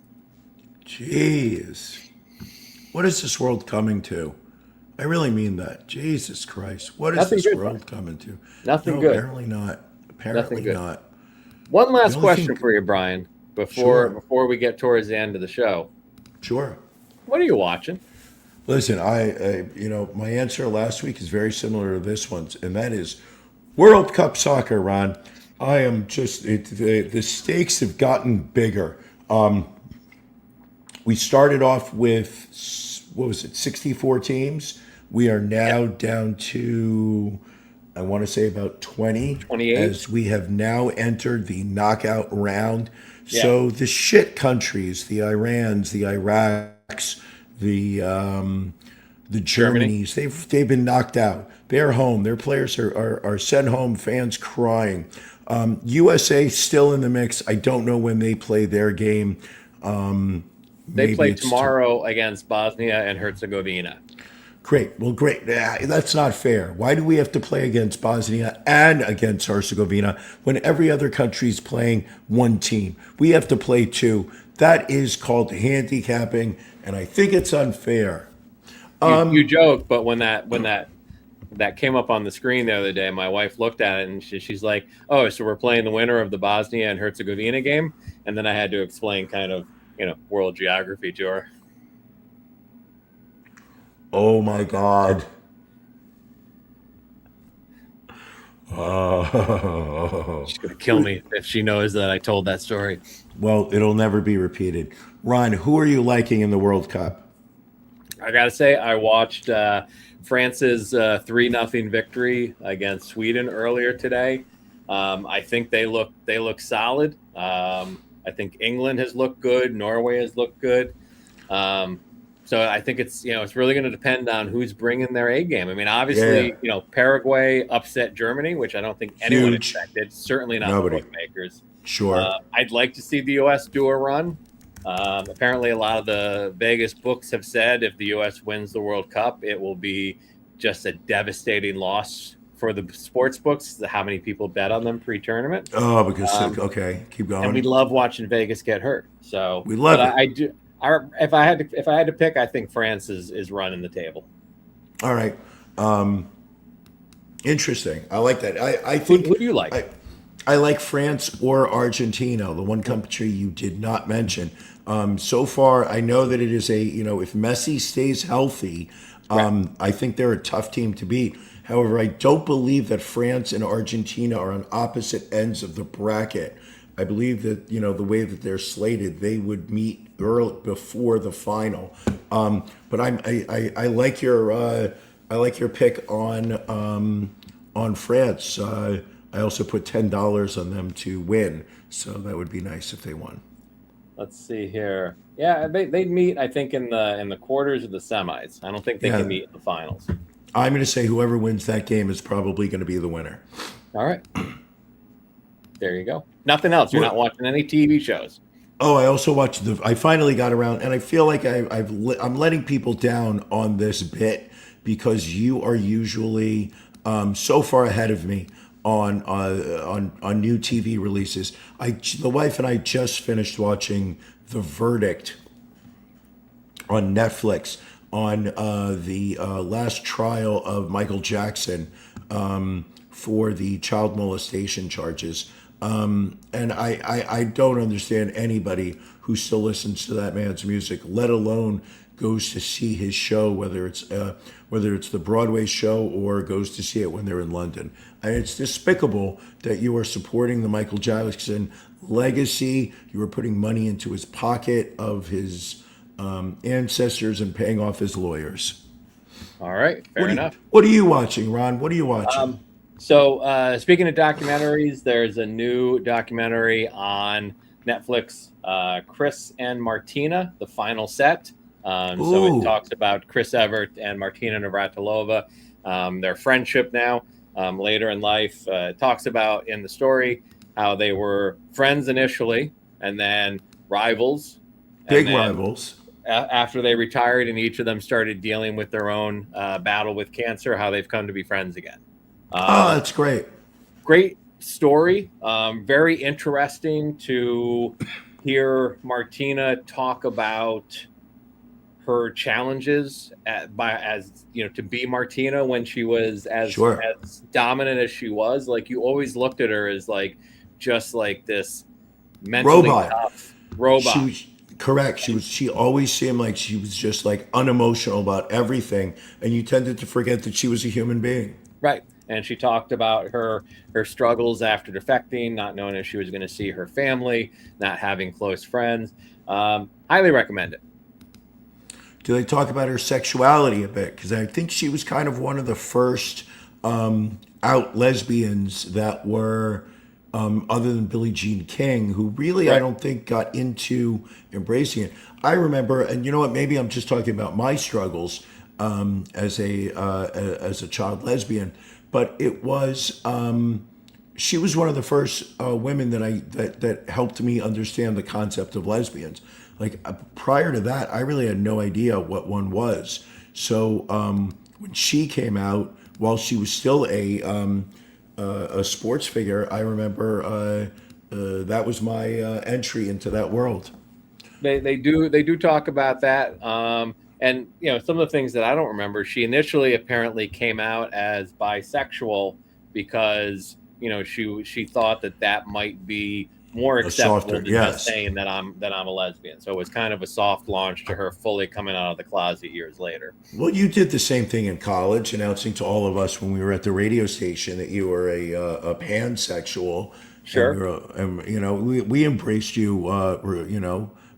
Jeez. What is this world coming to? I really mean that. Jesus Christ. What is Nothing this good, world coming to? Nothing No, good. apparently not. Apparently Nothing good. not. One last The only question thing- for you, Brian, Sure. before we get towards the end of the show. Sure. What are you watching? Listen, my answer last week is very similar to this one's, and that is World Cup soccer, Ron. I am just, the stakes have gotten bigger. We started off with, what was it, 64 teams? We are now down to, I want to say about 28, as we have now entered the knockout round. Yeah. So the shit countries, the Irans, the Iraqs, the Germanys, they've been knocked out. They're home. Their players are sent home. Fans crying. USA still in the mix. I don't know when they play their game. They play tomorrow against Bosnia and Herzegovina. Great. Well, great. That's not fair. Why do we have to play against Bosnia and against Herzegovina when every other country is playing one team? We have to play two. That is called handicapping, and I think it's unfair. You joke, but when that came up on the screen the other day, my wife looked at it and she's like, "Oh, so we're playing the winner of the Bosnia and Herzegovina game?" And then I had to explain kind of, world geography to her. Oh my God. She's gonna kill me if she knows that I told that story. Well, it'll never be repeated. Ron, who are you liking in the World Cup? I gotta say, I watched France's 3-0 victory against Sweden earlier today. I think they look solid. I think England has looked good. Norway has looked good. So I think it's really going to depend on who's bringing their A game. I mean, obviously, Paraguay upset Germany, which I don't think anyone Huge. expected. Certainly not Nobody. the bookmakers. Sure. I'd like to see the U.S. do a run. Apparently, a lot of the Vegas books have said if the U.S. wins the World Cup, it will be just a devastating loss for the sports books. How many people bet on them pre-tournament? Oh, because okay, keep going. And we love watching Vegas get hurt. So We love it. I do. If I had to pick, I think France is running the table. All right. Interesting. I like that. I think. Who do you like? I like France or Argentina, the one country you did not mention. So far, I know that it is if Messi stays healthy, I think they're a tough team to beat. However, I don't believe that France and Argentina are on opposite ends of the bracket. I believe that, the way that they're slated, they would meet early before the final. But I like your pick on France. I also put $10 on them to win, so that would be nice if they won. Let's see here. Yeah, they'd meet, I think, in the quarters or the semis. I don't think they can meet in the finals. I'm going to say whoever wins that game is probably going to be the winner. All right. There you go. Nothing else. You're not watching any TV shows. Oh, I also watched I finally got around, and I feel like I'm letting people down on this bit because you are usually so far ahead of me on new TV releases. The wife and I just finished watching The Verdict on Netflix on the last trial of Michael Jackson for the child molestation charges. And I don't understand anybody who still listens to that man's music, let alone goes to see his show, whether it's the Broadway show or goes to see it when they're in London. And it's despicable that you are supporting the Michael Jackson legacy. You are putting money into his pocket of his ancestors and paying off his lawyers. All right. Fair enough. What are you watching, Ron? What are you watching? So speaking of documentaries, there's a new documentary on Netflix, Chris and Martina, The Final Set. So it talks about Chris Evert and Martina Navratilova, their friendship now, later in life. It talks about in the story how they were friends initially and then rivals. Big rivals. After they retired and each of them started dealing with their own battle with cancer, how they've come to be friends again. That's great. Great story. Very interesting to hear Martina talk about her challenges to be Martina when she was as dominant as she was. Like, you always looked at her as like just like this mentally tough robot. Correct. She always seemed like she was just like unemotional about everything, and you tended to forget that she was a human being. Right. And she talked about her struggles after defecting, not knowing if she was going to see her family, not having close friends. Highly recommend it. Do they talk about her sexuality a bit? Because I think she was kind of one of the first out lesbians that were, other than Billie Jean King, who really, right, I don't think got into embracing it. I remember, and you know what? Maybe I'm just talking about my struggles as a child lesbian, but it was she was one of the first women that helped me understand the concept of lesbians. Like, prior to that, I really had no idea what one was. So when she came out, while she was still a sports figure, I remember that was my entry into that world. They do talk about that, and some of the things that I don't remember. She initially apparently came out as bisexual because she thought that might be more acceptable than just saying that I'm a lesbian. So it was kind of a soft launch to her fully coming out of the closet years later. Well, you did the same thing in college, announcing to all of us when we were at the radio station that you were a pansexual. Sure. And we embraced you,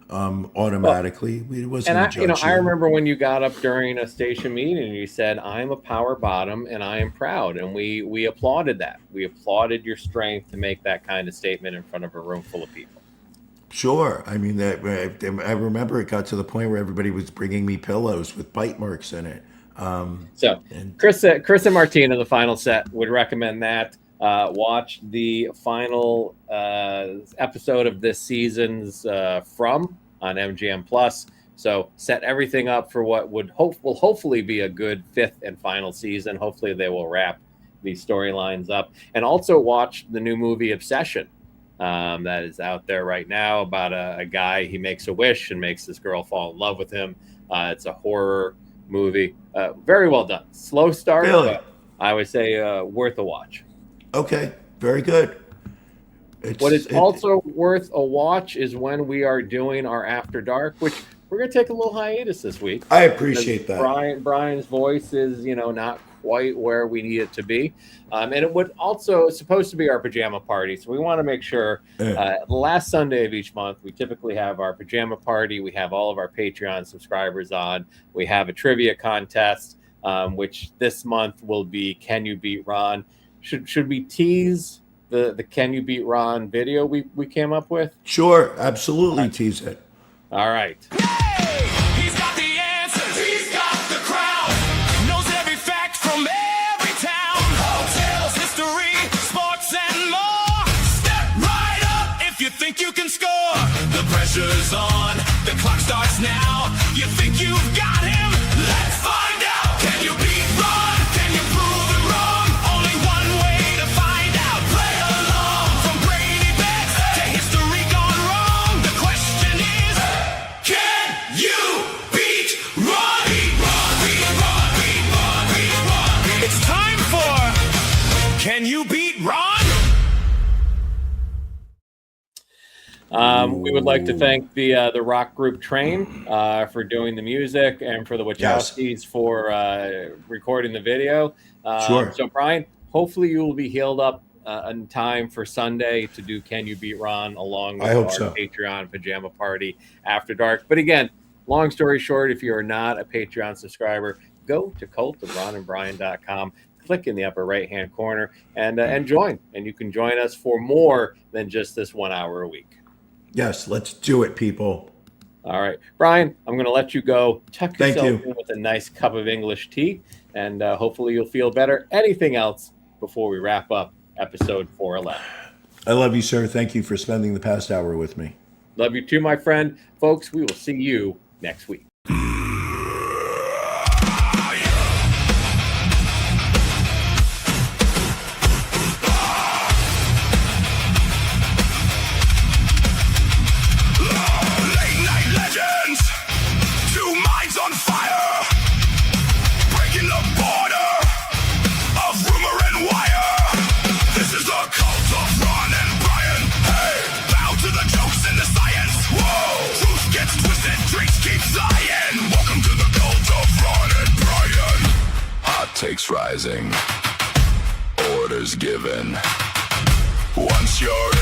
automatically. It wasn't a judgment. I remember when you got up during a station meeting and you said, "I'm a power bottom and I am proud," and we applauded that. We applauded your strength to make that kind of statement in front of a room full of people. Sure. I mean, I remember it got to the point where everybody was bringing me pillows with bite marks in it. Chris and Martina, the final set, would recommend that. Watch the final episode of this season's From on MGM Plus. So set everything up for what will hopefully be a good fifth and final season. Hopefully they will wrap these storylines up. And also watch the new movie Obsession that is out there right now about a guy. He makes a wish and makes this girl fall in love with him. It's a horror movie. Very well done. Slow start, really? But I would say worth a watch. Okay, very good. What is also worth a watch is when we are doing our After Dark, which we're going to take a little hiatus this week. I appreciate that. Brian's voice is, not quite where we need it to be. And it would also supposed to be our pajama party. So we want to make sure the last Sunday of each month, we typically have our pajama party. We have all of our Patreon subscribers on. We have a trivia contest, which this month will be Can You Beat Ron? Should we tease the Can You Beat Ron video we came up with? Sure, absolutely. Tease it. All right. Hey, he's got the answers. He's got the crowd. Knows every fact from every town. Hotels, history, sports, and more. Step right up if you think you can score. The pressure's on. The clock starts now. You think you've got him? Let's find out. Can you beat Ron? Can you prove him wrong? Only one way to find out. Play along. From Brady bets to history gone wrong. The question is, can you beat Ron? Beat Ron, beat Ron, beat Ron, beat Ron, beat Ron. It's time for Can You Beat Ron? We would like to thank the rock group Train for doing the music and for the Wachowskis for recording the video. Sure. So, Brian, hopefully you will be healed up in time for Sunday to do Can You Beat Ron along with our Patreon pajama party after dark. But again, long story short, if you are not a Patreon subscriber, go to cultofronandbrian.com. Click in the upper right-hand corner and join. And you can join us for more than just this 1 hour a week. Yes, let's do it, people. All right. Brian, I'm going to let you go. Tuck yourself in with a nice cup of English tea, and hopefully you'll feel better. Anything else before we wrap up episode 411? I love you, sir. Thank you for spending the past hour with me. Love you too, my friend. Folks, we will see you next week. takes rising. Orders given. Once you're in.